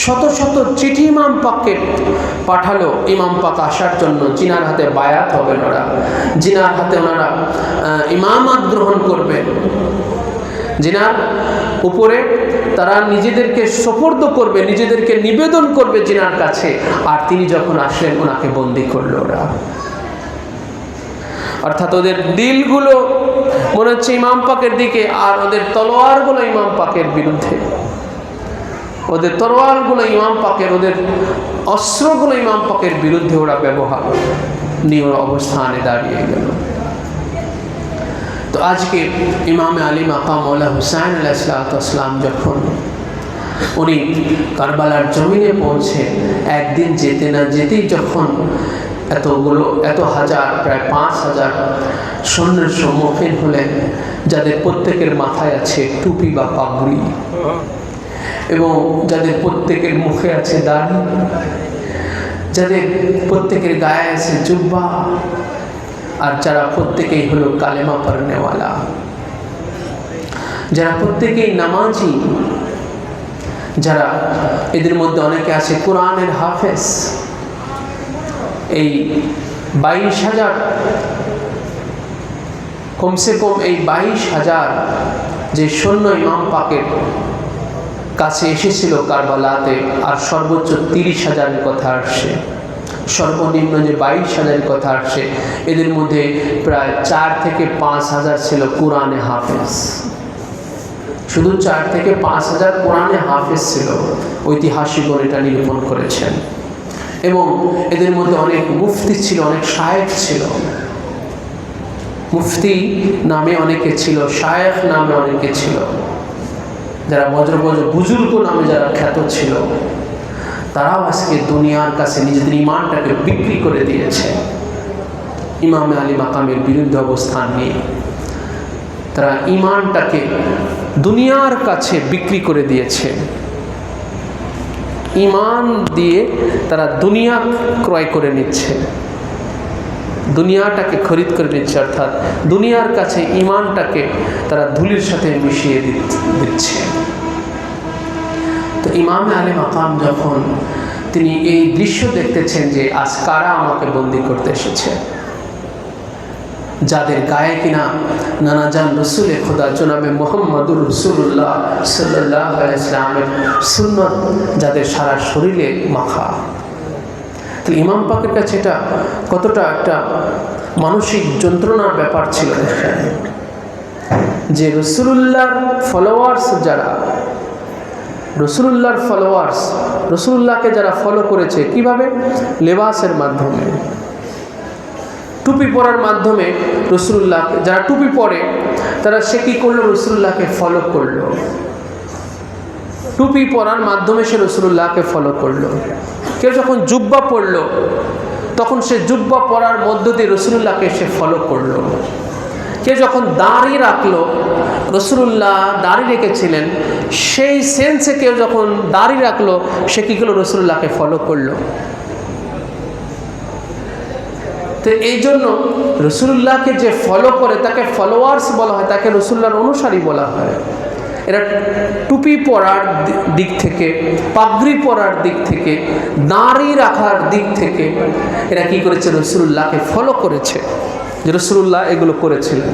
শত শত চিঠি ইমাম পাককে পাঠালো ইমাম পাক আসার জন্য, যিনার হাতে বায়াত হবেন ওরা, যিনার হাতে ওনারা ইমামাত গ্রহণ করবেন, যিনার উপরে তারা নিজেদেরকে সুপর্দ করবে, নিজেদেরকে নিবেদন করবে যিনার কাছে। আর তিনি যখন আসলেন ওনাকে বন্দী করলো ওরা। অর্থাৎ ওদের দিলগুলো মনে হচ্ছে ইমাম পাকের দিকে, আর ওদের তলোয়ারগুলো ইমাম পাকের বিরুদ্ধে। ওদের তরোয়ালগুলো ইমাম পাকের, ওদের অস্ত্রগুলো ইমাম পাকের বিরুদ্ধে ওরা ব্যবহার নিয়ে ওরা অবস্থানে দাঁড়িয়ে গেল। তো আজকে ইমামে আলী মাকাম মৌলা হুসাইন আলাইহিসসালাম যখন উনি কারবালার জমিনে পৌঁছে, একদিন যেতে না যেতেই যখন এত হাজার প্রায় 5000 সৈন্যের সম্মুখীন হলেন, যাদের প্রত্যেকের মাথায় আছে টুপি বা পাগড়ি এবং যাদের প্রত্যেকের মুখে আছে দাড়ি, যাদের প্রত্যেকের গায়ে আছে জুব্বা, আর যারা প্রত্যেকেই হলো কালেমা পড়নেওয়ালা, যারা প্রত্যেকেই নামাজি, যারা এদের মধ্যে অনেকে আছে কোরআনের হাফেজ। এই 22,000 কমসে কম এই 22,000 যে সৈন্য ইমাম পাকের কাছে এসেছিল কারবালাতে, আর সর্বোচ্চ 30,000-এর কথা আসছে, সর্বনিম্ন যে 22,000-এর কথা আসছে, এদের মধ্যে প্রায় 4 থেকে 5,000 ছিল কোরআনে হাফেজ। শুধু 4 থেকে 5,000 কোরআনে হাফেজ ছিল, ঐতিহাসিকগণ এটা নিরূপণ করেছেন। এবং এদের মধ্যে অনেক মুফতি ছিল, অনেক শায়েখ ছিল। মুফতি নামে অনেকে ছিল, শায়েখ নামে অনেকে ছিল, যারা বজ্র বুজুর্গ নামে যারা খ্যাত ছিল, তারাও আজকে দুনিয়ার কাছে নিজেদের ইমানটাকে বিক্রি করে দিয়েছে। ইমামে আলী মাকামের বিরুদ্ধে অবস্থান নিয়ে তারা ইমানটাকে দুনিয়ার কাছে বিক্রি করে দিয়েছে। ইমান দিয়ে তারা দুনিয়া ক্রয় করে নিচ্ছে, দুনিয়াটাকে খরিদ করে নিচ্ছে, অর্থাৎ দুনিয়ার কাছে ইমানটাকে তারা ধুলির সাথে মিশিয়ে দিচ্ছে। তো ইমামে আলী মাকাম যখন তিনি এই দৃশ্য দেখতেছেন যে আজ কারা আমাকে বন্দী করতে এসেছে, যাদের গায়ে কিনা নানাজান রসুলে খোদা জনাবে মুহাম্মদুর রাসূলুল্লাহ সাল্লাল্লাহু আলাইহি ওয়াসাল্লামের সুন্নত যাদের সারা শরীরে মাখা, তাহলে ইমাম পাকের কাছে এটা কতটা একটা মানসিক যন্ত্রণার ব্যাপার ছিল যে রাসূলুল্লাহর ফলোয়ার্স যারা, রাসূলুল্লাহর ফলোয়ার্স, রাসূলুল্লাহকে যারা ফলো করেছে কিভাবে? লেবাসের মাধ্যমে, টুপি পরার মাধ্যমে। রাসূলুল্লাহকে যারা টুপি পরে তারা সে কী করলো? রাসূলুল্লাহকে ফলো করলো। টুপি পরার মাধ্যমে সে রাসূলুল্লাহকে ফলো করলো। কেউ যখন জুব্বা পরলো তখন সে জুব্বা পরার মধ্য দিয়ে রাসূলুল্লাহকে সে ফলো করলো। কেউ যখন দাড়ি রাখলো, রাসূলুল্লাহ দাড়ি রেখেছিলেন, সেই সেন্সে কেউ যখন দাড়ি রাখলো সে কী করলো? রাসূলুল্লাহকে ফলো করলো। তো এই জন্য রাসূলুল্লাহকে যে ফলো করে তাকে ফলোয়ার্স বলা হয়, তাকে রাসূলুল্লাহর অনুসারী বলা হয়। এরা টুপি পরার দিক থেকে, পাগড়ি পরার দিক থেকে, দাড়ি রাখার দিক থেকে এরা কি করেছে? রাসূলুল্লাহকে ফলো করেছে। যে রাসূলুল্লাহ এগুলো করেছিলেন,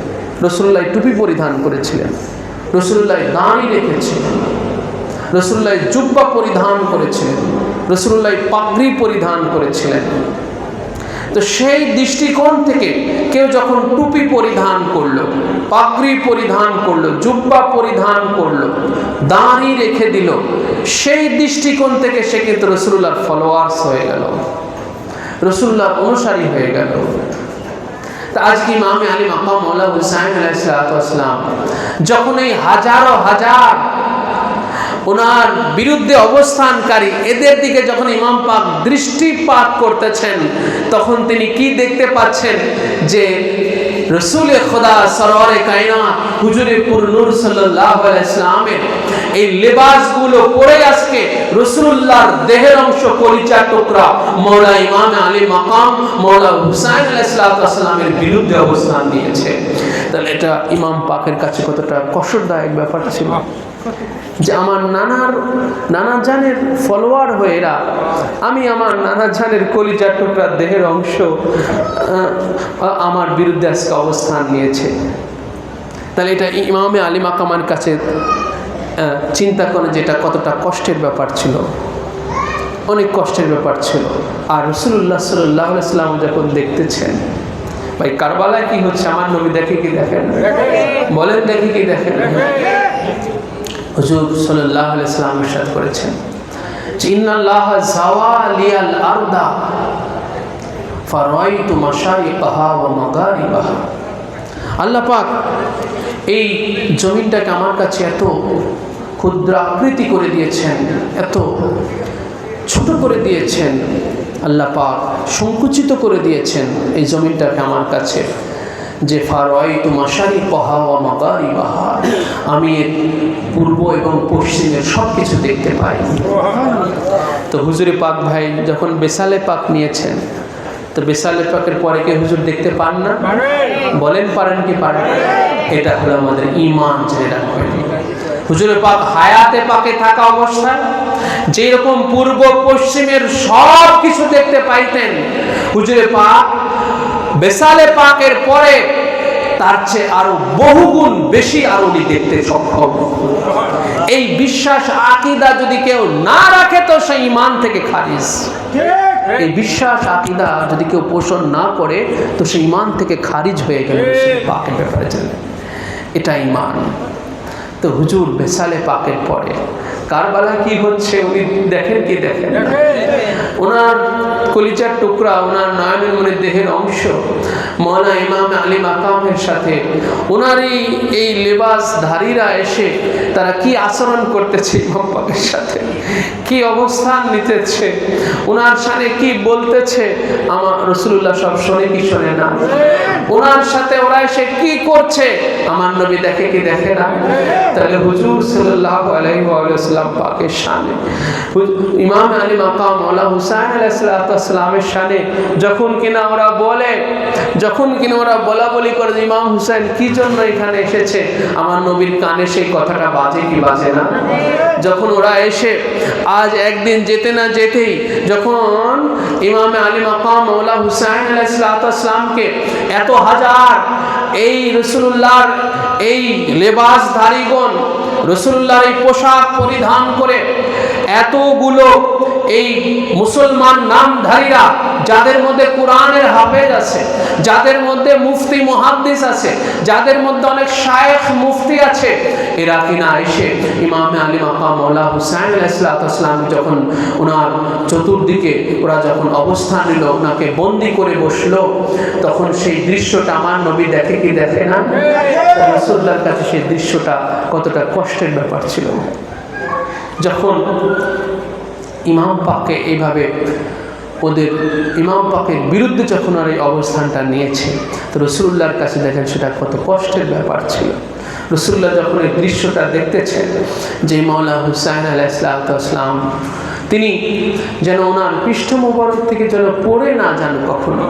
রাসূলুল্লাহ টুপি পরিধান করেছিলেন, রাসূলুল্লাহ দাড়ি রেখেছিলেন, রাসূলুল্লাহ জুব্বা পরিধান করেছিলেন, রাসূলুল্লাহ পাগড়ি পরিধান করেছিলেন। তো সেই দৃষ্টিকোণ থেকে কেউ যখন টুপি পরিধান করলো, পাগড়ি পরিধান করলো, জুব্বা পরিধান করলো, দাড়ি রেখে দিল, সেই দৃষ্টিকোণ থেকে সে কিন্তু রাসূলুল্লাহর ফলোয়ার্স হয়ে গেল, রাসূলুল্লাহর অনুসারী হয়ে গেল। তা আজকে ইমামে আলী মাকাম মওলা হুসাইন আলাইহিস সালাম যখন এই হাজারো হাজার ওনার বিরুদ্ধে অবস্থানকারী এদের দিকে যখন ইমাম পাক দৃষ্টিপাত করতেছেন, তখন তিনি কি দেখতে পাচ্ছেন? যে রসুলে খোদা সরওয়ারে কায়নাত হুজুরে পুরনূর সাল্লাল্লাহু আলাইহি ওয়াসাল্লামের এই লেবাসগুলো পরে আজকে রাসূলুল্লাহর দেহের অংশ, কলিজার টুকরা মওলা ইমাম আলী মাকাম মওলা হুসাইন আলাইহিস সালামের বিরুদ্ধে অবস্থান নিয়েছে। তাহলে এটা ইমাম পাকের কাছে কতটা কষ্টদায়ক ব্যাপার ছিল যে আমার নানা জানের ফলোয়ার হয়ে এরা, আমি আমার নানা জানের কলিজার টুকরা দেহের অংশ আমার বিরুদ্ধে আজকে অবস্থান নিয়েছে। তাহলে এটা ইমামে আলী মাকামের কাছে চিন্তা করে যেটা কতটা কষ্টের ব্যাপার ছিল, অনেক কষ্টের ব্যাপার ছিল। আর রাসূলুল্লাহ সাল্লাল্লাহু আলাইহি ওয়াসাল্লাম যখন দেখতেছেন ভাই কারবালায় কি হচ্ছে, আমার নবী দেখে কি দেখেন? বলেন দেখে কি দেখেন? হুজুর সাল্লাল্লাহু আলাইহি ওয়াসাল্লাম ইরশাদ করেছেন যে ইন্নাল্লাহা যাওয়ালিয়াল আরদা ফারাইতু মাশারিকাহা ওয়া মাগারিবাহা। আল্লাহ পাক এই জমিনটাকে আমার কাছে এত ক্ষুদ্র আকৃতি করে দিয়েছেন, এত ছোট করে দিয়েছেন, আল্লাহ পাক সংকুচিত করে দিয়েছেন এই জমিনটাকে আমার কাছে, যে ফারাইতু মাশারিকাহা ওয়া মাগারিবাহা, আমি পূর্ব এবং পশ্চিমের সব কিছু দেখতে পাই। তো হুজুরে পাক ভাই যখন বেসালে পাক নিয়েছেন, তো বেসালে পাকের পরে কে হুজুর দেখতে পান না? বলেন পারেন কি পারেন? এটা হলো আমাদের ঈমান, জেনে রাখবেন। হুজুরে পাক হায়াতে পাকে থাকা অবস্থায় যেরকম পূর্ব পশ্চিমের সব কিছু দেখতে পাইতেন, হুজুরে পাক বেসালে পাকের পরে তার চেয়ে আরো বহুগুণ বেশি আরো উনি দেখতে সক্ষম। এই বিশ্বাস আকীদা যদি কেউ না রাখে তো সে ঈমান থেকে খারিজ। এই বিশ্বাস আকীদা যদি কেউ পোষণ না করে তো সে ঈমান থেকে খারিজ হয়ে গেল। পাকের ব্যাপারে জানেন, এটা ঈমান। তো হুজুর বেসালে পাকের পরে কারবালা কি হচ্ছে উনি দেখেন কি দেখেন? ওনার কলিজার টুকরা, ওনার নয়নের মনে দেহের অংশ মওলানা ইমাম আলী মাকামের সাথে ওনার এই লেবাসধারীরা এসে তারা কি আচরণ করতেছে ইমাম পাকের সাথে, কি অবস্থান নিতেছে, ওনার সাথে কি বলতেছে, আমার রাসূলুল্লাহ সব শোনে কি শোনে না? ওনার সাথে ওরা এসে কি করছে আমার নবী দেখে কি দেখে না? তাহলে হুজুর সাল্লাল্লাহু আলাইহি ওয়াসাল্লাম পাকের শানে, ইমাম আলী মাকাম মওলা হুসাইন আলাইহিস সালামের শানে যখন কিনা ওরা বলা বলি করে ইমাম হুসাইন কি জন্য এখানে এসেছে, আমার নবীর কানে সেই কথাটা বাজে কি বাজে না? যখন ওরা এসে আজ একদিন যেতে না যেতেই যখন ইমাম আলী মাকাম মওলা হুসাইন আলাইহিস সালামকে এত হাজার এই রাসূলুল্লাহর এই লেবাসধারীগণ রাসূলুল্লাহর এই পোশাক পরিধান করে এতগুলো এই মুসলমান নামধারীরা যাদের মধ্যে কোরআনের হাফেজ আছে, যাদের মধ্যে মুফতি মুহাদ্দিস আছে, যাদের মধ্যে অনেক শায়েখ মুফতি আছে, এরা কিনা এসে ইমামে আলী মাকাম মাওলা হুসাইন আলাইহিস সালাম যখন ওনার চতুর্দিকে ওরা যখন অবস্থান নিল, ওনাকে বন্দি করে বসলো, তখন সেই দৃশ্যটা আমার নবী দেখে কি দেখে না? রাসূলুল্লাহর কাছে সেই দৃশ্যটা কতটা কষ্টের ব্যাপার ছিল। যখন ইমাম পাককে এইভাবে ওদের ইমাম পাকের বিরুদ্ধে যখন আর এই অবস্থানটা নিয়েছে, তো রাসূলুল্লাহর কাছে দেখেন সেটা কত কষ্টের ব্যাপার ছিল। রাসূলুল্লাহ যখন এই দৃশ্যটা দেখতেছেন যে মাওলা হুসাইন আলাইহিস সালাম তিনি যেন ওনার পৃষ্ঠ মোবারক থেকে যেন পড়ে না যান কখনো।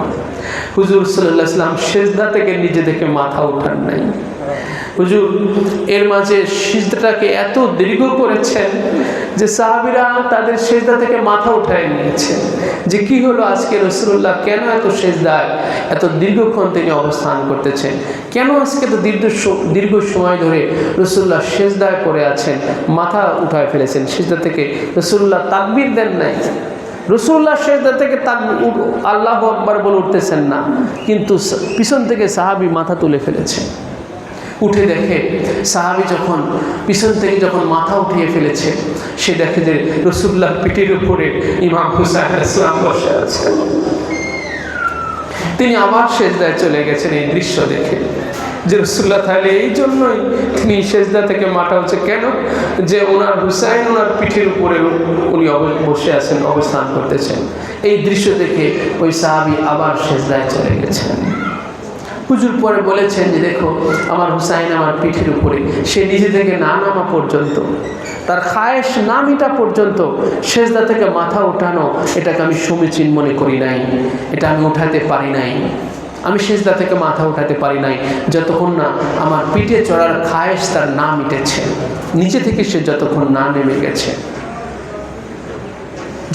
হুজুর সাল্লাল্লাহু আলাইহি ওয়াসাল্লাম সিজদা থেকে নিজে থেকে মাথা উঠান নাই। হুজুর এর মাঝে সিজদাটাকে এত দীর্ঘ করেছেন যে সাহাবীরা তাদের সিজদা থেকে মাথা উঠায় নিয়েছে যে কি হলো আজকে রাসূলুল্লাহ কেন এত সিজদায় এত দীর্ঘক্ষণ তিনি অবস্থান করতেছেন, কেন আজকে তো দীর্ঘ সময় ধরে রাসূলুল্লাহ সিজদায় পড়ে আছেন, মাথা উঠায় ফেলেছেন সিজদা থেকে। রাসূলুল্লাহ তাকবীর দেন নাই, রাসূলুল্লাহ সিজদা থেকে আল্লাহু আকবার বলে উঠতেছেন না, কিন্তু পিছন থেকে সাহাবী মাথা তুলে ফেলেছে। উঠে দেখে সাহাবী যখন পিছন থেকে যখন মাথা উঠিয়ে ফেলেছে, সে দেখে যে রাসূলুল্লাহর পিঠের উপরে ইমাম হুসাইন আলাইহিস সালাম বসে আছে। তিনি আবার সিজদায় চলে গেছেন এই দৃশ্য দেখে যে রাসূলুল্লাহ তাহলে এই জন্যই তিনি সিজদা থেকে মাথা উঠছে কেন, যে ওনার হুসাইন ওনার পিঠের উপরে উনি বসে আছেন, অবস্থান করতেছেন। এই দৃশ্য দেখে ওই সাহাবী আবার সিজদায় চলে গেছেন। হুজুর পরে বলেছেন যে দেখো আমার হুসাইন আমার পিঠের উপরে, সে নিজে থেকে না নামা পর্যন্ত, তার খায়েশ না মিটা পর্যন্ত সিজদা থেকে মাথা উঠানো, এটাকে আমি সমীচীন মনে করি নাই, এটা আমি উঠাতে পারি নাই। আমি সিজদা থেকে মাথা উঠাতে পারি নাই যতক্ষণ না আমার পিঠে চড়ার খায়েশ তার না মিটেছে, নিচে থেকে সে যতক্ষণ না নেমে গেছে।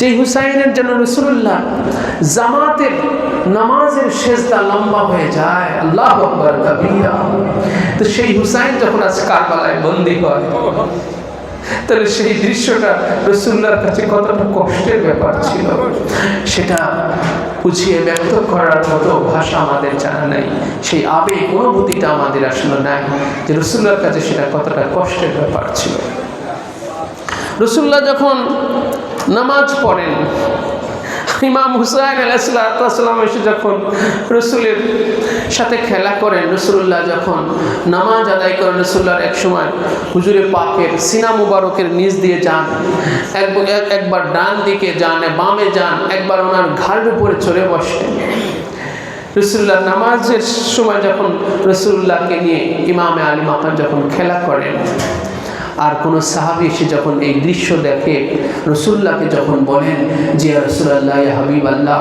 যে হুসাইনের জন্য রাসূলুল্লাহ জামাতের নামাজের সিজদা লম্বা হয়ে যায়, আল্লাহু আকবার কাবীরা, তো সেই হুসাইন যখন আজ কারবালায় বন্দী হয়, তাহলে সেই দৃশ্যটা রাসূলুল্লাহর কাছে কতটা কষ্টের ব্যাপার ছিল, সেটা বুঝিয়ে ব্যক্ত করার মতো ভাষা আমাদের জানা নাই, সেই আবেগ অনুভূতিটা আমাদের আসলে নাই যে রাসূলুল্লাহর কাছে সেটা কতটা কষ্টের ব্যাপার ছিল। রাসূলুল্লাহ যখন নামাজ পড়েন, ইমাম হুসাইন আলাইহিস সালাম এসে যখন রাসূলের সাথে খেলা করেন, রাসূলুল্লাহ যখন নামাজ আদায় করেন, রাসূলুল্লাহর এক সময় হুজুরে পাকের সিনা মুবারকের নিচ দিয়ে যান, একবার ডান দিকে যান, বামে যান, একবার ওনার ঘাড়ের উপরে চড়ে বসেন। রাসূলুল্লাহ নামাজের সময় যখন রাসূলুল্লাহকে নিয়ে ইমামে আলী মাকাম যখন খেলা করেন, আর কোনো সাহাবী এসে যখন এই দৃশ্য দেখে, রাসূলুল্লাহকে যখন বলেন যে ইয়া রাসূলুল্লাহ ইয়া হাবিবাল্লাহ,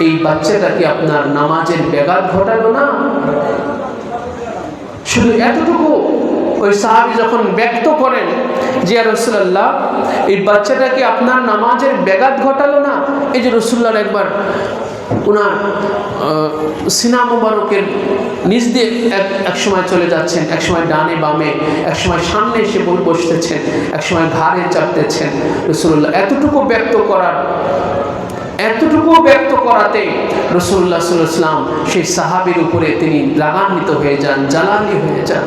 এই বাচ্চাটা কি আপনার নামাজের ব্যাঘাত ঘটালো না? শুধু এতটুকু ওই সাহাবী যখন ব্যক্ত করেন যে ইয়া রাসূলুল্লাহ, এই বাচ্চাটা কি আপনার নামাজের ব্যাঘাত ঘটালো না? এই যে রাসূলুল্লাহ একবার ওনার সিনা মুবারকের নিচ দিয়ে এক সময় চলে যাচ্ছেন, এক সময় ডানে বামে, এক সময় সামনে এসে বসতেছেন, এক সময় ঘাড়ে চাপতেছেন। রাসূলুল্লাহ এতটুকু ব্যক্ত করাতে রাসূলুল্লাহ সাল্লাল্লাহু আলাইহি ওয়াসাল্লাম সেই সাহাবীর উপরে তিনি রাগান্বিত হয়ে যান, জ্বালানি হয়ে যান।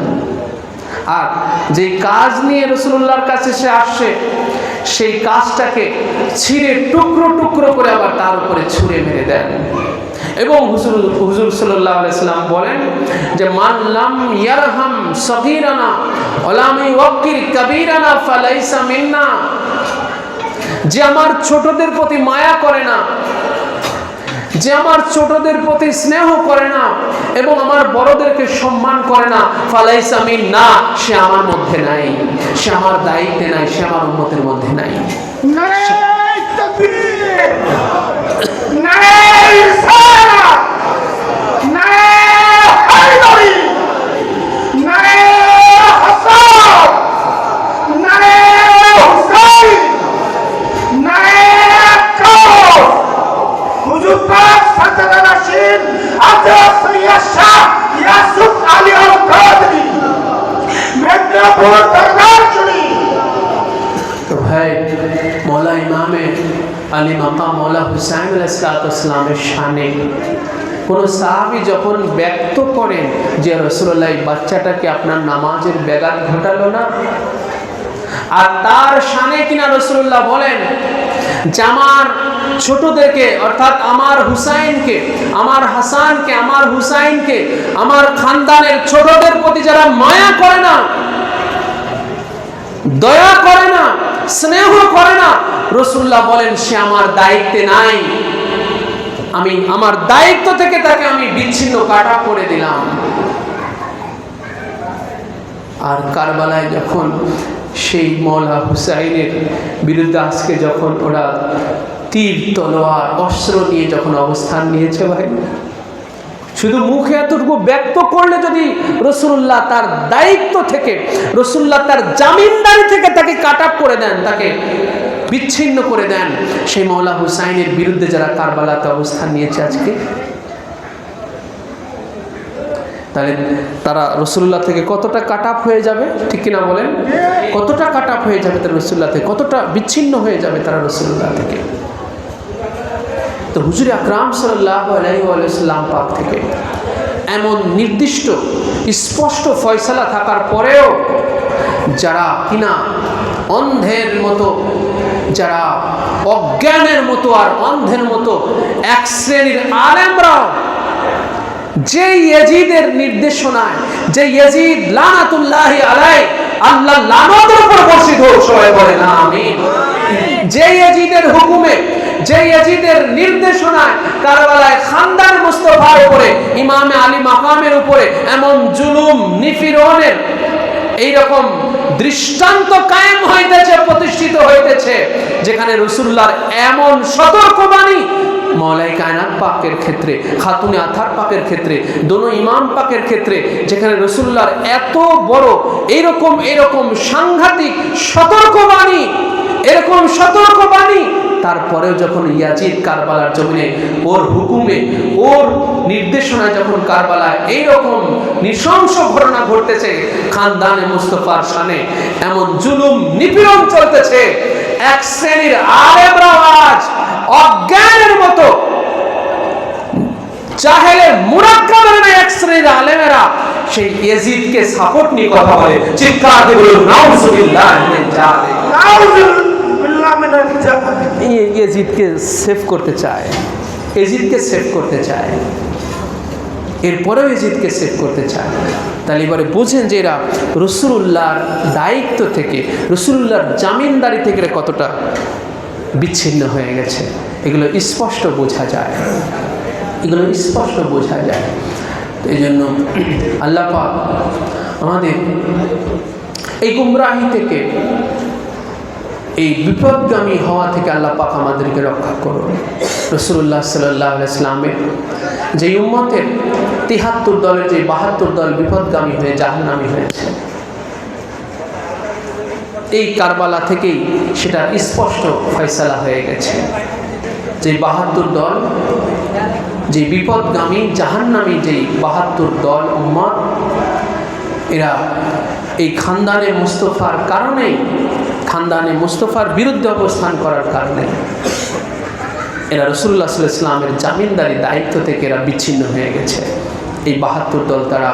আর যে কাজ নিয়ে রাসূলুল্লাহর কাছে সে আসছে, সেই কাজটাকে ছিঁড়ে টুকরো টুকরো করে আবার তার উপরে ছুঁড়ে মেরে দেন। এবং হুজুর সাল্লাল্লাহু আলাইহি সাল্লাম বলেন যে মান লাম ইয়ারহাম সগীরানা ওয়া লাম ইউক্কির কাবীরানা ফালাইসা মিন্না, যে আমার ছোটদের প্রতি মায়া করে না, যে আমার ছোটদের প্রতি স্নেহ করে না এবং আমার বড়দেরকে সম্মান করে না, ফালাইসা মিন্না, সে আমার মধ্যে নাই, সে আমার দায়িত্বে নাই, সে আমার উম্মতের মধ্যে নাই। নারায়ে তাকবীর, নারায়ে রিসালাত, নারায়ে হায়দারি, নারায়ে হাসান, নারায়ে হুসাইন, নারায়ে কাউস। হুজুর পাক সাজ্জাদা রাশিদ আজরা সৈয়দ শাহ ইয়াসুফ আলী আল কাদরি, মেদিনীপুর দরবার শরীফ। তো ভাই, মওলা ইমামে আলী মাকাম মৌলা হুসাইন আলাইহিসসালামের শানে কোন সাহাবী যখন ব্যক্ত করেন যে রাসূলুল্লাহ এই বাচ্চাটাকে আপনার নামাজের ব্যাঘাত ঘটালো না, আর তার শানে কিনা রাসূলুল্লাহ বলেন যে আমার ছোটদেরকে অর্থাৎ আমার হুসাইনকে, আমার হাসানকে, আমার হুসাইনকে, আমার খানদানের ছোটদের প্রতি যারা মায়া করে না, দয়া করে না, স্নেহ করে না, রাসূলুল্লাহ বলেন সে আমার দায়িত্বে নাই, আমি আমার দায়িত্ব থেকে তাকে আমি বিচ্ছিন্ন কাটা করে দিলাম। আর কারবালায় যখন সেই মৌলা হুসাইনের বিরুদ্ধে আজকে যখন ওরা তীর তলোয়ার অস্ত্র নিয়ে যখন অবস্থান নিয়েছে, ভাই শুধু মুখে এতটুকু ব্যক্ত করলে যদি রাসূলুল্লাহ তার দায়িত্ব থেকে, রাসূলুল্লাহ তার জামিনদারি থেকে তাকে কাট আপ করে দেন, তাকে বিচ্ছিন্ন করে দেন, সেই মৌলা হুসাইনের বিরুদ্ধে যারা কারবালাতে অবস্থান নিয়েছে আজকে, তাহলে তারা রাসূলুল্লাহ থেকে কতটা কাট আপ হয়ে যাবে, ঠিক কিনা বলেন? কতটা কাট আপ হয়ে যাবে তারা রাসূলুল্লাহ থেকে, কতটা বিচ্ছিন্ন হয়ে যাবে তারা রাসূলুল্লাহ থেকে। তো হুজুর আকরাম সাল্লাল্লাহু আলাইহি ওয়াসাল্লাম পাক থেকে এমন নির্দিষ্ট স্পষ্ট ফয়সালা থাকার পরেও যারা কিনা অন্ধের মতো, যারা অজ্ঞানের মতো আর অন্ধের মতো এক শ্রেণীর আলেমরা যে ইয়াজিদের নির্দেশনায়, যে ইয়াজিদ লানাতুল্লাহি আলাইহি, আল্লাহ লানতের উপর বর্ষিত হোক, সবাই বলেন আমিন, যে ইয়াজিদের হুকুমে, যে ইয়াজিদের নির্দেশনায় কারবালায় খানদান মুস্তাফার উপরে, ইমামে আলী মাকামের উপরে এমন জুলুম নিপীড়নের এইরকম দৃষ্টান্ত কায়েম হইতেছে, প্রতিষ্ঠিত হইতেছে, যেখানে রাসূলুল্লাহর এমন সতর্কবাণী মওলাই কায়নাত পাকের ক্ষেত্রে, খাতুনে আথার পাকের ক্ষেত্রে, দোনো ইমাম পাকের ক্ষেত্রে, যেখানে রাসূলুল্লাহর এত বড় এরকম সাংঘাতিক সতর্কবাণী, এরকম সতর্কবাণী, তারপরেও যখন ইয়াজিদ কারবালার জমিনে ওর হুকুমে, ওর নির্দেশনায় যখন কারবালায় এইরকম নৃশংস ঘটনা ঘটতেছে, খানদানে মুস্তাফার শানে এমন জুলুম নিপীড়ন চলতেছে, এক শ্রেণীর আলেমরা আজ অজ্ঞানের মতো, জাহেলের মুরাক্কাবের না, এক শ্রেণীর আলেমেরা সেই ইয়াজিদকে সাপোর্ট নিয়ে কথা বলে, চিৎকার দিয়ে বলুন নাউযুবিল্লাহ মিন যালিক, নাউযুবিল্লাহ মিনাল যালিক। ইয়াজিদকে সেভ করতে চায়, ইয়াজিদকে সেভ করতে চায়, এরপরেও ইয়াজিদকে সেভ করতে চায়। তাহলে এবারে বুঝেন যে এরা রাসূলুল্লাহর দায়িত্ব থেকে, রাসূলুল্লাহর জামিনদারি থেকে কতটা বিচ্ছিন্ন হয়ে গেছে। এগুলো স্পষ্ট বোঝা যায়, এগুলো স্পষ্ট বোঝা যায়। তো এই জন্য আল্লাহ পাক আমাদের এই গুমরাহি থেকে, এই বিপদগামী হওয়া থেকে আল্লাহ পাক আমাদেরকে রক্ষা করুন। রাসূলুল্লাহ সাল্লাল্লাহু আলাইহি ওয়াসাল্লামের যে উম্মতের ৭৩ দলের যে ৭২ দল বিপদগামী হয়ে জাহান্নামী হয়েছে, এই কারবালা থেকেই সেটা স্পষ্ট ফয়সালা হয়ে গেছে যে ৭২ দল, যে বিপদগামী জাহান্নামী যেই ৭২ দল উম্মত, এরা এই খানদানে মুস্তাফার কারণেই, খানদানে মুস্তাফার বিরুদ্ধে অবস্থান করার কারণে এরা রাসূলুল্লাহ সাল্লাল্লাহু আলাইহি ওয়াসাল্লামের জামিনদারি দায়িত্ব থেকে এরা বিচ্ছিন্ন হয়ে গেছে। এই ৭২ দল তারা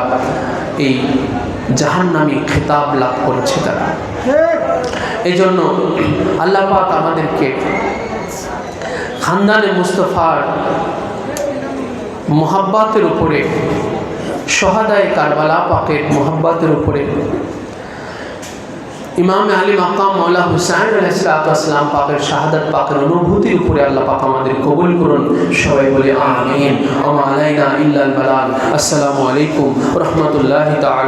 এই জাহান্নামী খেতাব লাভ করেছে তারা। এই জন্য আল্লাহ পাক আমাদেরকে খানদানে মুস্তাফার মোহাব্বতের উপরে, শহাদায়ে কারবালা পাকের মোহাব্বতের উপরে, ইমাম আলী মাকাম মওলা হুসাইন আলাইহিসসালাম পাকের শাহাদাত পাকের অনুভূতির উপরে আল্লাহ পাক আমাদের কবুল করুন। সবাই বলে আমিন। ওয়া মা আলাইনা ইল্লাল বালাগ। আসসালামু আলাইকুম ওয়া রাহমাতুল্লাহি তাআলা।